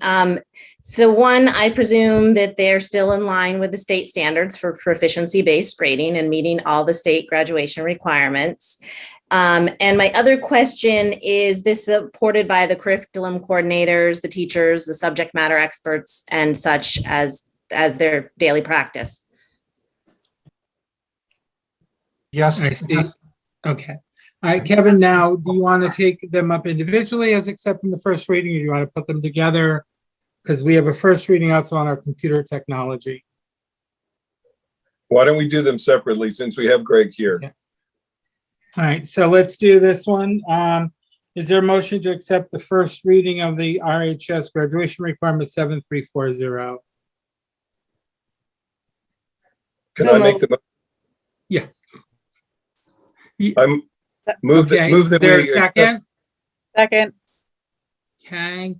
So one, I presume that they're still in line with the state standards for proficiency-based grading and meeting all the state graduation requirements. And my other question is this supported by the curriculum coordinators, the teachers, the subject matter experts, and such as their daily practice? Yes. I see. Okay. All right, Kevin, now, do you want to take them up individually as accepting the first reading, or do you want to put them together? Because we have a first reading also on our computer technology. Why don't we do them separately since we have Greg here? Yeah. All right, so let's do this one. Is there a motion to accept the first reading of the RHS graduation requirement 7340? Can So I make moved. the? Yeah. I'm move that Okay, move is that there a we second? Second. Okay.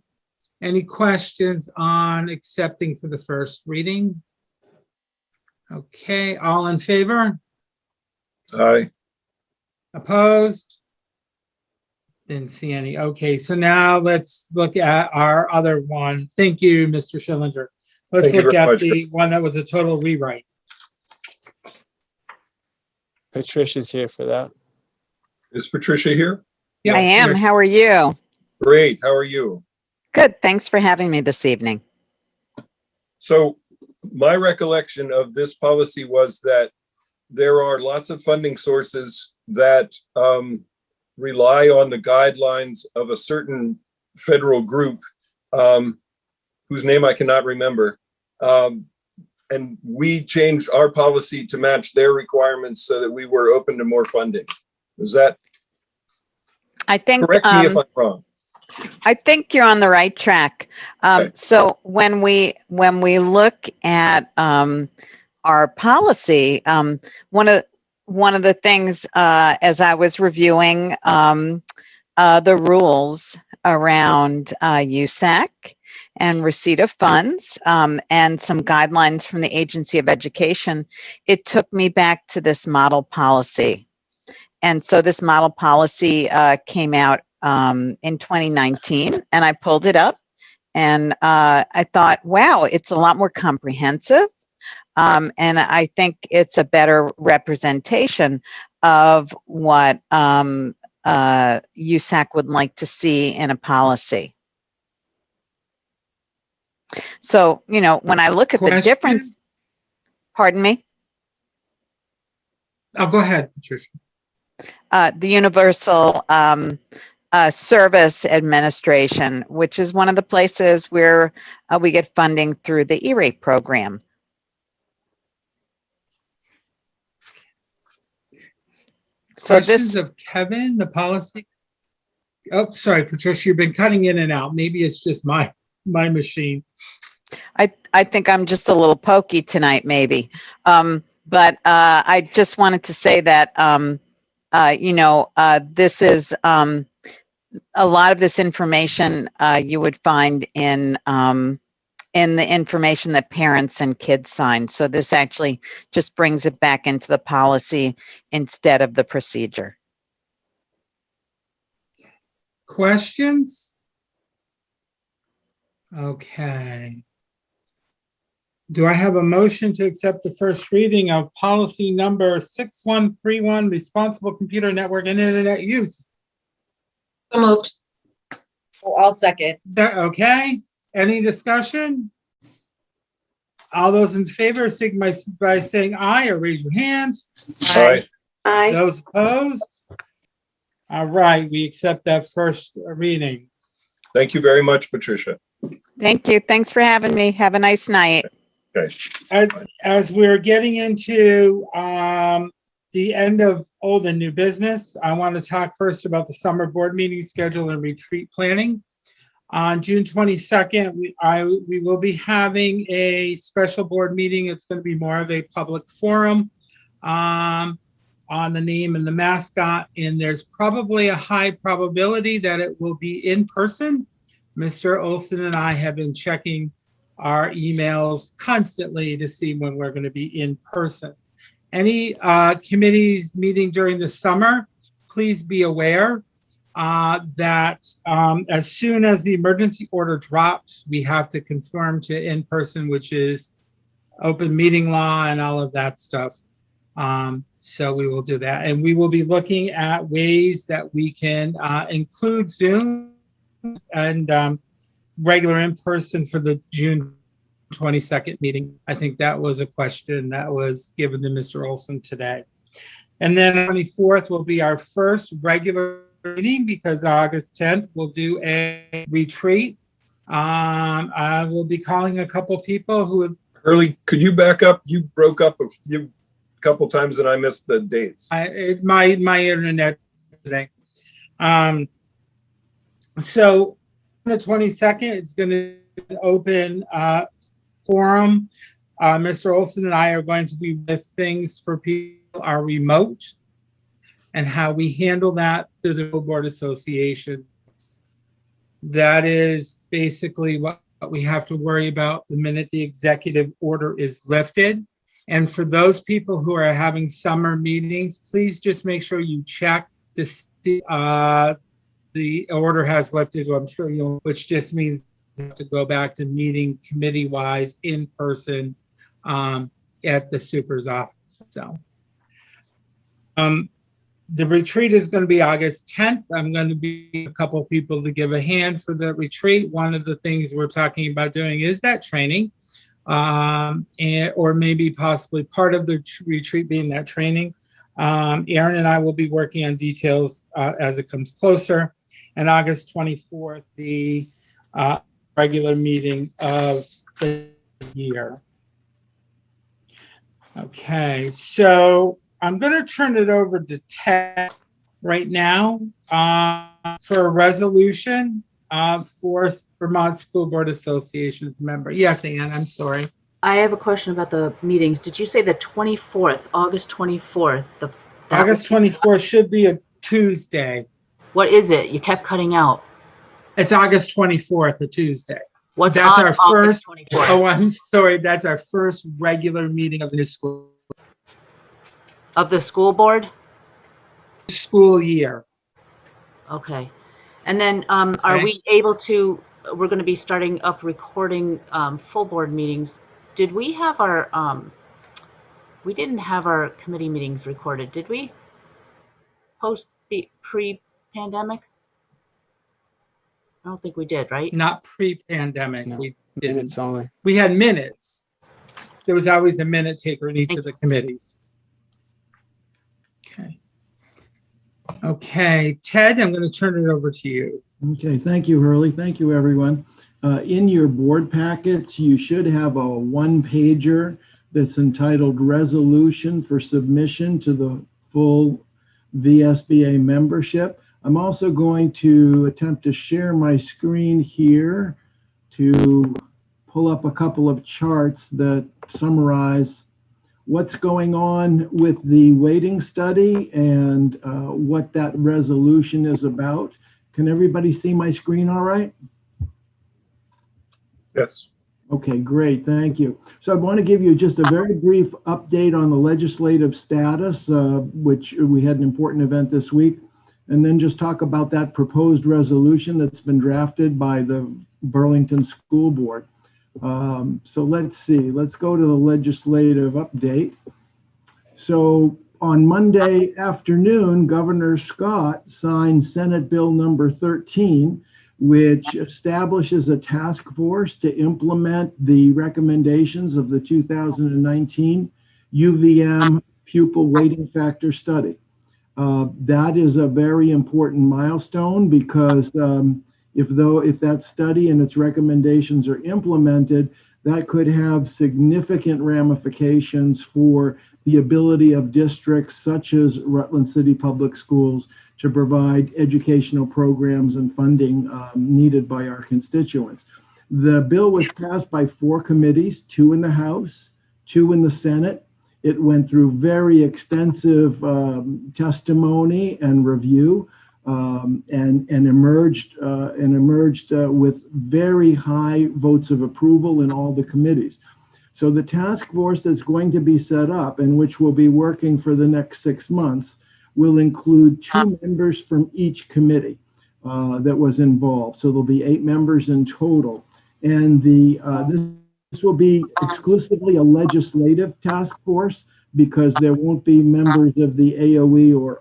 Any questions on accepting for the first reading? Okay, all in favor? Aye. Opposed? Didn't see any. Okay, so now let's look at our other one. Thank you, Mr. Schillinger. Let's Thank you look very at much. the one that was a total rewrite. Patricia's here for that. Is Patricia here? Yeah, I am. How are you? Great. How are you? Good. Thanks for having me this evening. So my recollection of this policy was that there are lots of funding sources that rely on the guidelines of a certain federal group whose name I cannot remember. And we changed our policy to match their requirements so that we were open to more funding. Is that, I think correct me if I'm wrong. I think you're on the right track. Okay. So when we look at our policy, one of the things as I was reviewing the rules around USAC and receipt of funds and some guidelines from the Agency of Education, it took me back to this model policy. And so this model policy came out in 2019, and I pulled it up and I thought, wow, it's a lot more comprehensive. And I think it's a better representation of what USAC would like to see in a policy. So, you know, when I look at the difference, pardon me? Oh, go ahead, Patricia. The Universal Service Administration, which is one of the places where we get funding through the E-rate program. So Questions of Kevin, the policy? Oh, sorry, Patricia, you've been cutting in and out. Maybe it's just my machine. I think I'm just a little pokey tonight, maybe. But I just wanted to say that, you know, this is a lot of this information you would find in the information that parents and kids sign. So this actually just brings it back into the policy instead of the procedure. Questions? Okay. Do I have a motion to accept the first reading of policy number 6131, responsible computer network and internet use? So moved. Oh, I'll second. Okay, any discussion? All those in favor, signify by saying aye or raise your hands. Aye. Aye. Those opposed? All right, we accept that first reading. Thank you very much, Patricia. Thank you. Thanks for having me. Have a nice night. Okay. As we're getting into the end of old and new business, I want to talk first about the summer board meeting schedule and retreat planning. On June 22nd, we will be having a special board meeting. It's going to be more of a public forum on the name and the mascot, and there's probably a high probability that it will be in person. Mr. Olson and I have been checking our emails constantly to see when we're going to be in person. Any committees meeting during the summer, please be aware that as soon as the emergency order drops, we have to conform to in-person, which is open meeting law and all of that stuff. So we will do that. And we will be looking at ways that we can include Zoom and regular in-person for the June 22nd meeting. I think that was a question that was given to Mr. Olson today. And then 24th will be our first regular meeting because August 10th we'll do a retreat. I will be calling a couple people who have. Early, could you back up? You broke up a couple times and I missed the dates. My internet today. So the 22nd, it's going to be an open forum. Mr. Olson and I are going to be with things for people are remote and how we handle that through the board association. That is basically what we have to worry about the minute the executive order is lifted. And for those people who are having summer meetings, please just make sure you check to see the order has lifted. I'm sure you'll, which just means you have to go back to meeting committee-wise in person at the super's office. So the retreat is going to be August 10th. I'm going to be a couple people to give a hand for the retreat. One of the things we're talking about doing is that training, or maybe possibly part of the retreat being that training. Aaron and I will be working on details as it comes closer. And August 24th, the regular meeting of the year. Okay, so I'm going to turn it over to Ted right now for a resolution for Vermont School Board Association's member. Yes, Ann, I'm sorry. I have a question about the meetings. Did you say the 24th, August 24th? August 24th should be a Tuesday. What is it? You kept cutting out. It's August 24th, a Tuesday. What's that's on our August first? 24th? Oh, I'm sorry. That's our first regular meeting of the new school. Of the school board? School year. Okay. And then are we able to, we're going to be starting up recording full board meetings. Did we have our, we didn't have our committee meetings recorded, did we? Pre-pandemic? I don't think we did, right? Not pre-pandemic. No, we didn't. Minutes only. We had minutes. There was always a minute taker in each of the committees. Okay. Okay, Ted, I'm going to turn it over to you. Okay, thank you, Hurley. Thank you, everyone. In your board packets, you should have a one-pager that's entitled Resolution for Submission to the Full VSBA Membership. I'm also going to attempt to share my screen here to pull up a couple of charts that summarize what's going on with the waiting study and what that resolution is about. Can everybody see my screen all right? Yes. Okay, great, thank you. So I want to give you just a very brief update on the legislative status, which we had an important event this week, and then just talk about that proposed resolution that's been drafted by the Burlington School Board. So let's see, let's go to the legislative update. So on Monday afternoon, Governor Scott signed Senate Bill number 13, which establishes a task force to implement the recommendations of the 2019 UVM pupil weighting factor study. That is a very important milestone because if that study and its recommendations are implemented, that could have significant ramifications for the ability of districts such as Rutland City Public Schools to provide educational programs and funding needed by our constituents. The bill was passed by 4 committees, 2 in the House, 2 in the Senate. It went through very extensive testimony and review and emerged with very high votes of approval in all the committees. So the task force that's going to be set up and which will be working for the next 6 months will include 2 members from each committee that was involved. So there'll be 8 members in total. And this will be exclusively a legislative task force because there won't be members of the AOE or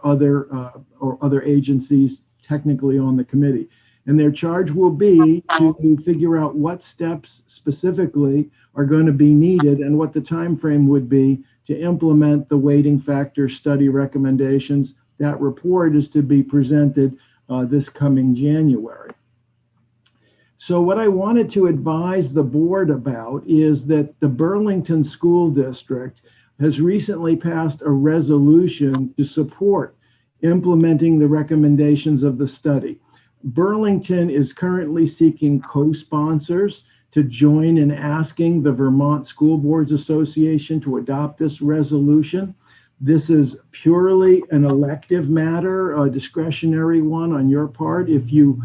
other agencies technically on the committee. And their charge will be to figure out what steps specifically are going to be needed and what the time frame would be to implement the weighting factor study recommendations. That report is to be presented this coming January. So what I wanted to advise the board about is that the Burlington School District has recently passed a resolution to support implementing the recommendations of the study. Burlington is currently seeking co-sponsors to join in asking the Vermont School Boards Association to adopt this resolution. This is purely an elective matter, a discretionary one on your part. If you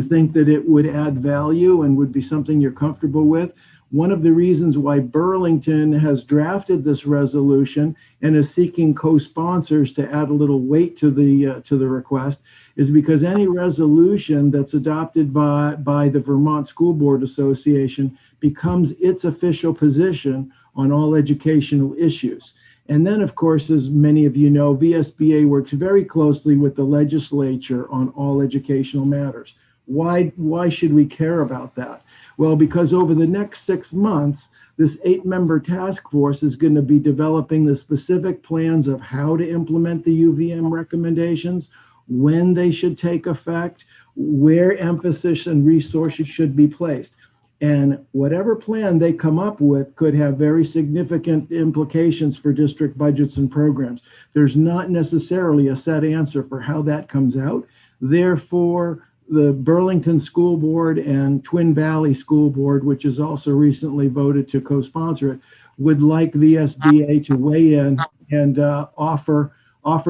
think that it would add value and would be something you're comfortable with. One of the reasons why Burlington has drafted this resolution and is seeking co-sponsors to add a little weight to the request is because any resolution that's adopted by the Vermont School Board Association becomes its official position on all educational issues. And then, of course, as many of you know, VSBA works very closely with the legislature on all educational matters. Why should we care about that? Well, because over the next 6 months, this 8-member task force is going to be developing the specific plans of how to implement the UVM recommendations, when they should take effect, where emphasis and resources should be placed. And whatever plan they come up with could have very significant implications for district budgets and programs. There's not necessarily a set answer for how that comes out. Therefore, the Burlington School Board and Twin Valley School Board, which has also recently voted to co-sponsor it, would like VSBA to weigh in and offer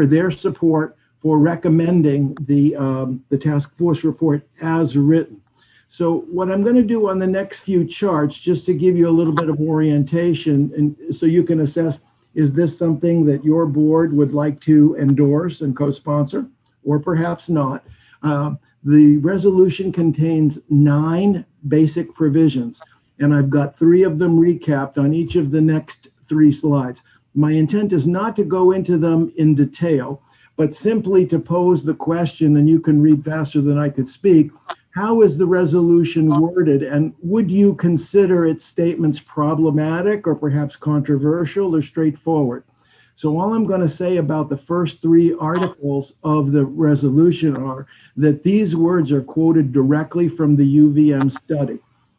their support for recommending the task force report as written. So what I'm going to do on the next few charts, just to give you a little bit of orientation, and so you can assess, is this something that your board would like to endorse and co-sponsor, or perhaps not? The resolution contains 9 basic provisions, and I've got 3 of them recapped on each of the next 3 slides. My intent is not to go into them in detail, but simply to pose the question, and you can read faster than I could speak. How is the resolution worded, and would you consider its statements problematic or perhaps controversial or straightforward? So all I'm going to say about the first 3 articles of the resolution are that these words are quoted directly from the UVM study.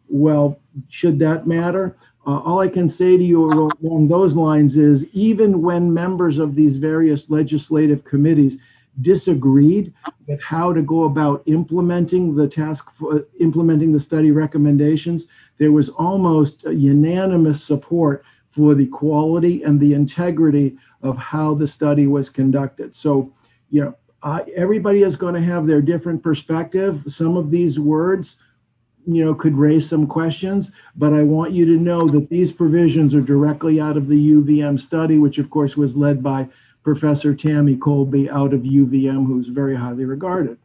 Well, should that matter? All I can say to you along those lines is even when members of these various legislative committees disagreed with how to go about implementing the study recommendations, there was almost unanimous support for the quality and the integrity of how the study was conducted. So, you know, everybody is going to have their different perspective. Some of these words, you know, could raise some questions, but I want you to know that these provisions are directly out of the UVM study, which of course was led by Professor Tammy Colby out of UVM, who's very highly regarded.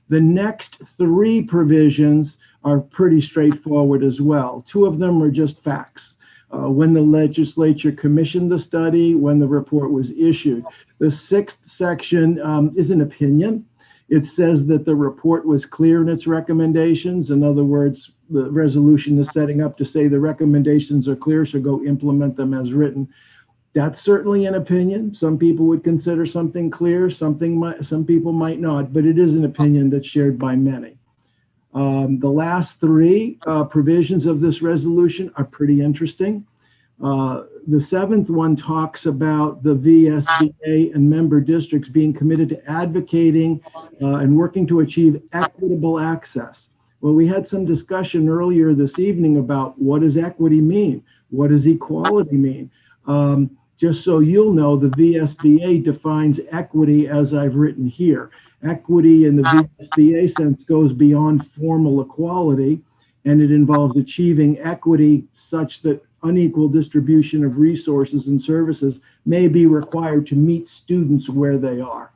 The next 3 provisions are pretty straightforward as well. 2 of them are just facts. When the legislature commissioned the study, when the report was issued. The 6th section is an opinion. It says that the report was clear in its recommendations. In other words, the resolution is setting up to say the recommendations are clear, so go implement them as written. That's certainly an opinion. Some people would consider something clear, some people might not, but it is an opinion that's shared by many. The last 3 provisions of this resolution are pretty interesting. The 7th one talks about the VSBA and member districts being committed to advocating and working to achieve equitable access. Well, we had some discussion earlier this evening about what does equity mean? What does equality mean? Just so you'll know, the VSBA defines equity as I've written here. Equity in the VSBA sense goes beyond formal equality, and it involves achieving equity such that unequal distribution of resources and services may be required to meet students where they are.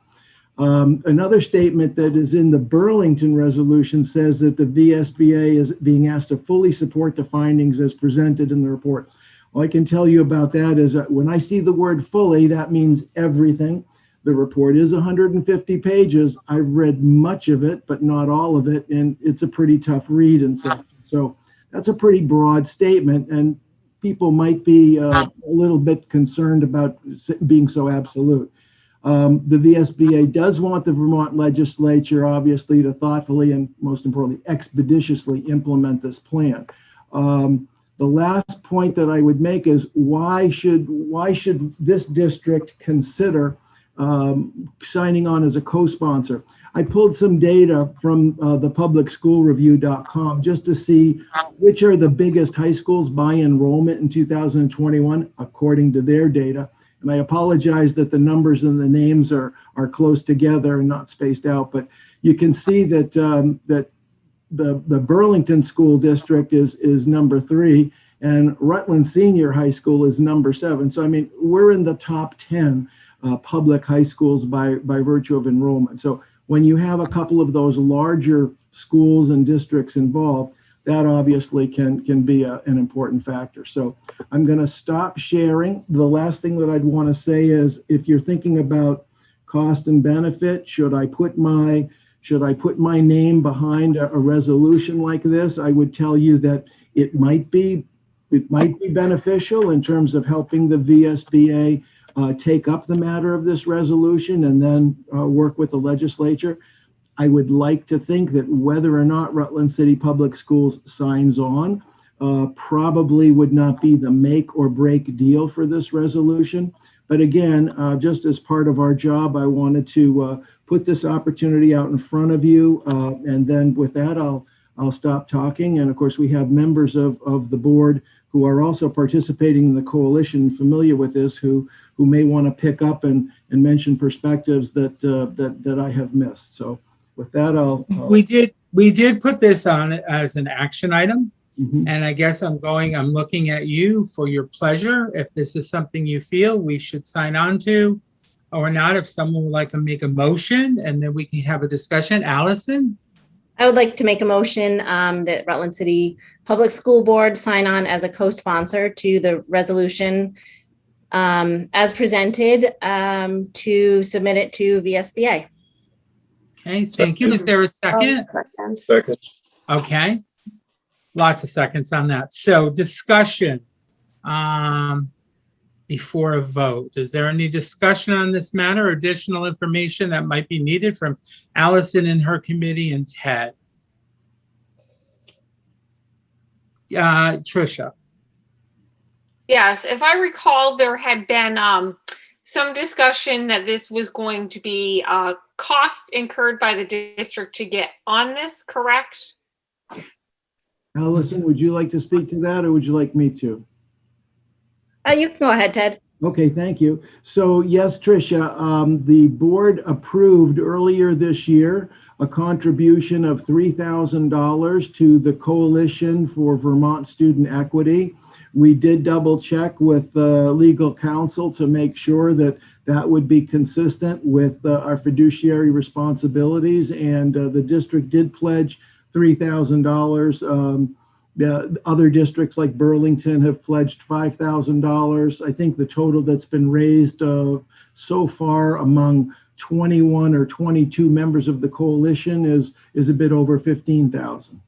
Another statement that is in the Burlington resolution says that the VSBA is being asked to fully support the findings as presented in the report. All I can tell you about that is that when I see the word fully, that means everything. The report is 150 pages. I've read much of it, but not all of it, and it's a pretty tough read and such. So that's a pretty broad statement, and people might be a little bit concerned about being so absolute. The VSBA does want the Vermont legislature, obviously, to thoughtfully and most importantly, expeditiously implement this plan. The last point that I would make is why should this district consider signing on as a co-sponsor? I pulled some data from the publicschoolreview.com just to see which are the biggest high schools by enrollment in 2021, according to their data. And I apologize that the numbers and the names are close together and not spaced out, but you can see that that the Burlington School District is number 3, and Rutland Senior High School is number 7. So I mean, we're in the top 10 public high schools by virtue of enrollment. So when you have a couple of those larger schools and districts involved, that obviously can be an important factor. So I'm going to stop sharing. The last thing that I'd want to say is, if you're thinking about cost and benefit, should I put my name behind a resolution like this? I would tell you that it might be beneficial in terms of helping the VSBA take up the matter of this resolution and then work with the legislature. I would like to think that whether or not Rutland City Public Schools signs on probably would not be the make or break deal for this resolution. But again, just as part of our job, I wanted to put this opportunity out in front of you. And then with that, I'll stop talking. And of course, we have members of the board who are also participating in the coalition, familiar with this, who may want to pick up and mention perspectives that I have missed. So with that, I'll we did put this on as an action item. Mhm. And I guess I'm looking at you for your pleasure. If this is something you feel we should sign on to or not, if someone would like to make a motion and then we can have a discussion. Allison? I would like to make a motion that Rutland City Public School Board sign on as a co-sponsor to the resolution as presented to submit it to VSBA. Okay, thank you. Is there a second? Second. Okay. Lots of seconds on that. So discussion before a vote. Is there any discussion on this matter or additional information that might be needed from Allison and her committee and Ted? Tricia. Yes, if I recall, there had been some discussion that this was going to be cost incurred by the district to get on this, correct? Allison, would you like to speak to that, or would you like me to? You can go ahead, Ted. Okay, thank you. So yes, Tricia, the board approved earlier this year a contribution of $3,000 to the Coalition for Vermont Student Equity. We did double check with legal counsel to make sure that that would be consistent with our fiduciary responsibilities, and the district did pledge $3,000. Other districts like Burlington have pledged $5,000. I think the total that's been raised so far among 21 or 22 members of the coalition is a bit over 15,000.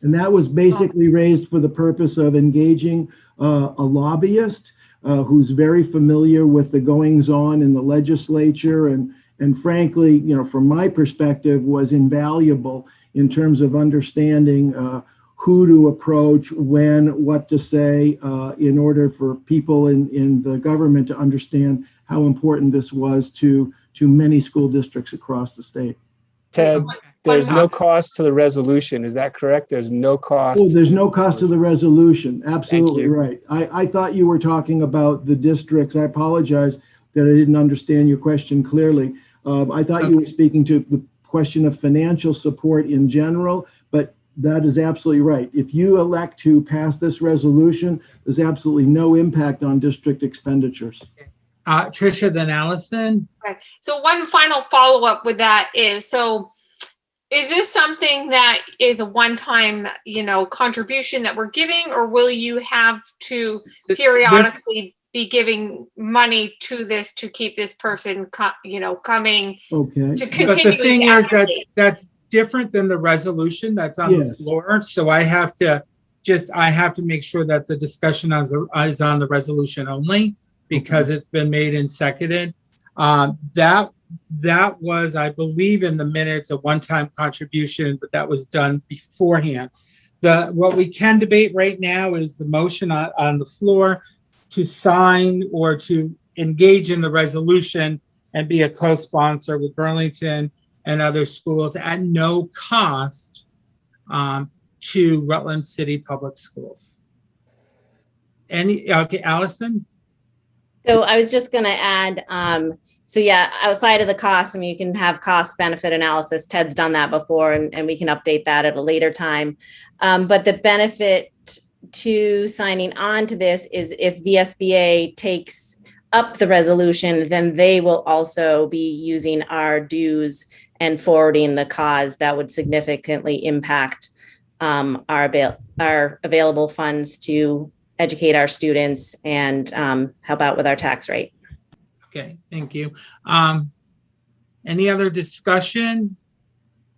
And that was basically raised for the purpose of engaging a lobbyist who's very familiar with the goings-on in the legislature, and frankly, you know, from my perspective, was invaluable in terms of understanding who to approach, when, what to say, in order for people in the government to understand how important this was to many school districts across the state. Ted, there's no cost to the resolution. Is that correct? There's no cost. Oh, there's no cost to the resolution. Absolutely you. right. I thought you were talking about the districts. I apologize that I didn't understand your question clearly. I thought you were speaking to the question of financial support in general, but that is absolutely right. If you elect to pass this resolution, there's absolutely no impact on district expenditures. Tricia, then Allison. Okay. So one final follow-up with that is, so is this something that is a one-time, contribution that we're giving, or will you have to periodically be giving money to this to keep this person, coming Okay. to continue? But the thing to is that advocate? that's different than the resolution that's on the Yes. floor. So I have to make sure that the discussion is on the resolution only, because it's been made and seconded. That was, I believe, in the minutes, a one-time contribution, but that was done beforehand. What we can debate right now is the motion on the floor to sign or to engage in the resolution and be a co-sponsor with Burlington and other schools at no cost to Rutland City Public Schools. Okay, Allison? So I was just going to add, so yeah, outside of the cost, I mean, you can have cost benefit analysis. Ted's done that before, and we can update that at a later time. But the benefit to signing on to this is if VSBA takes up the resolution, then they will also be using our dues and forwarding the cause. That would significantly impact our available funds to educate our students and help out with our tax rate. Okay, thank you. Any other discussion?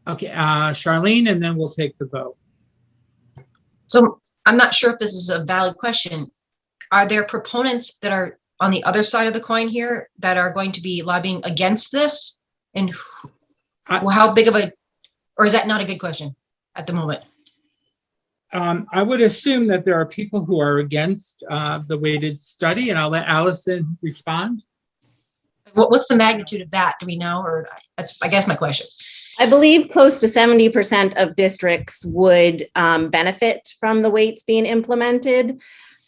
Okay, Charlene, and then we'll take the vote. So I'm not sure if this is a valid question. Are there proponents that are on the other side of the coin here that are going to be lobbying against this? And how big of a, or is that not a good question at the moment? I would assume that there are people who are against the weighted study, and I'll let Allison respond. What's the magnitude of that? Do we know? Or that's, I guess, my question. I believe close to 70% of districts would benefit from the weights being implemented.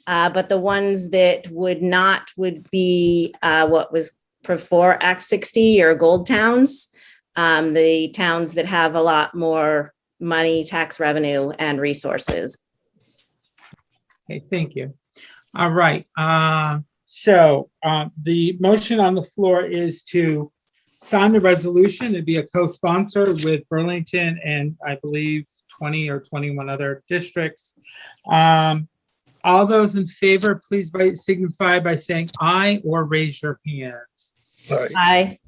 But the ones that would not would be what was before Act 60 or gold towns, the towns that have a lot more money, tax revenue, and resources. Okay, thank you. All right. So the motion on the floor is to sign the resolution and be a co-sponsor with Burlington and I believe 20 or 21 other districts. All those in favor, please signify by saying aye or raise your hand. Aye.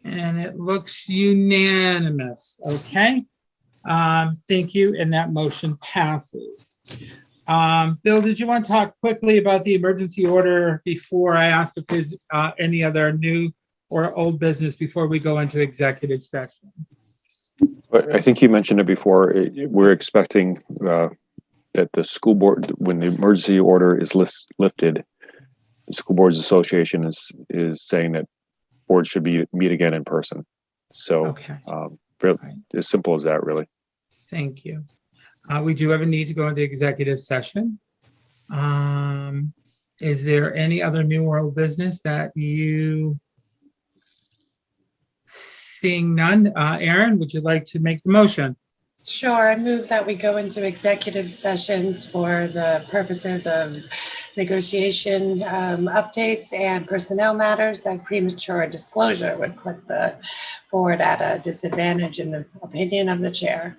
And it looks unanimous. Okay. Thank you. And that motion passes. Bill, did you want to talk quickly about the emergency order before I ask if there's any other new or old business before we go into executive session? But I think you mentioned it before. We're expecting that the school board, when the emergency order is lifted, the School Boards Association is saying that boards should meet again in person. So okay. As simple as that, really. Thank you. We do have a need to go into executive session. Is there any other new or old business that you? Seeing none, Aaron, would you like to make the motion? Sure, I move that we go into executive sessions for the purposes of negotiation updates and personnel matters. That premature disclosure would put the board at a disadvantage in the opinion of the chair.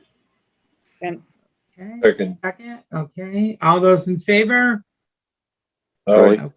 Okay. Second. Okay. All those in favor? All right.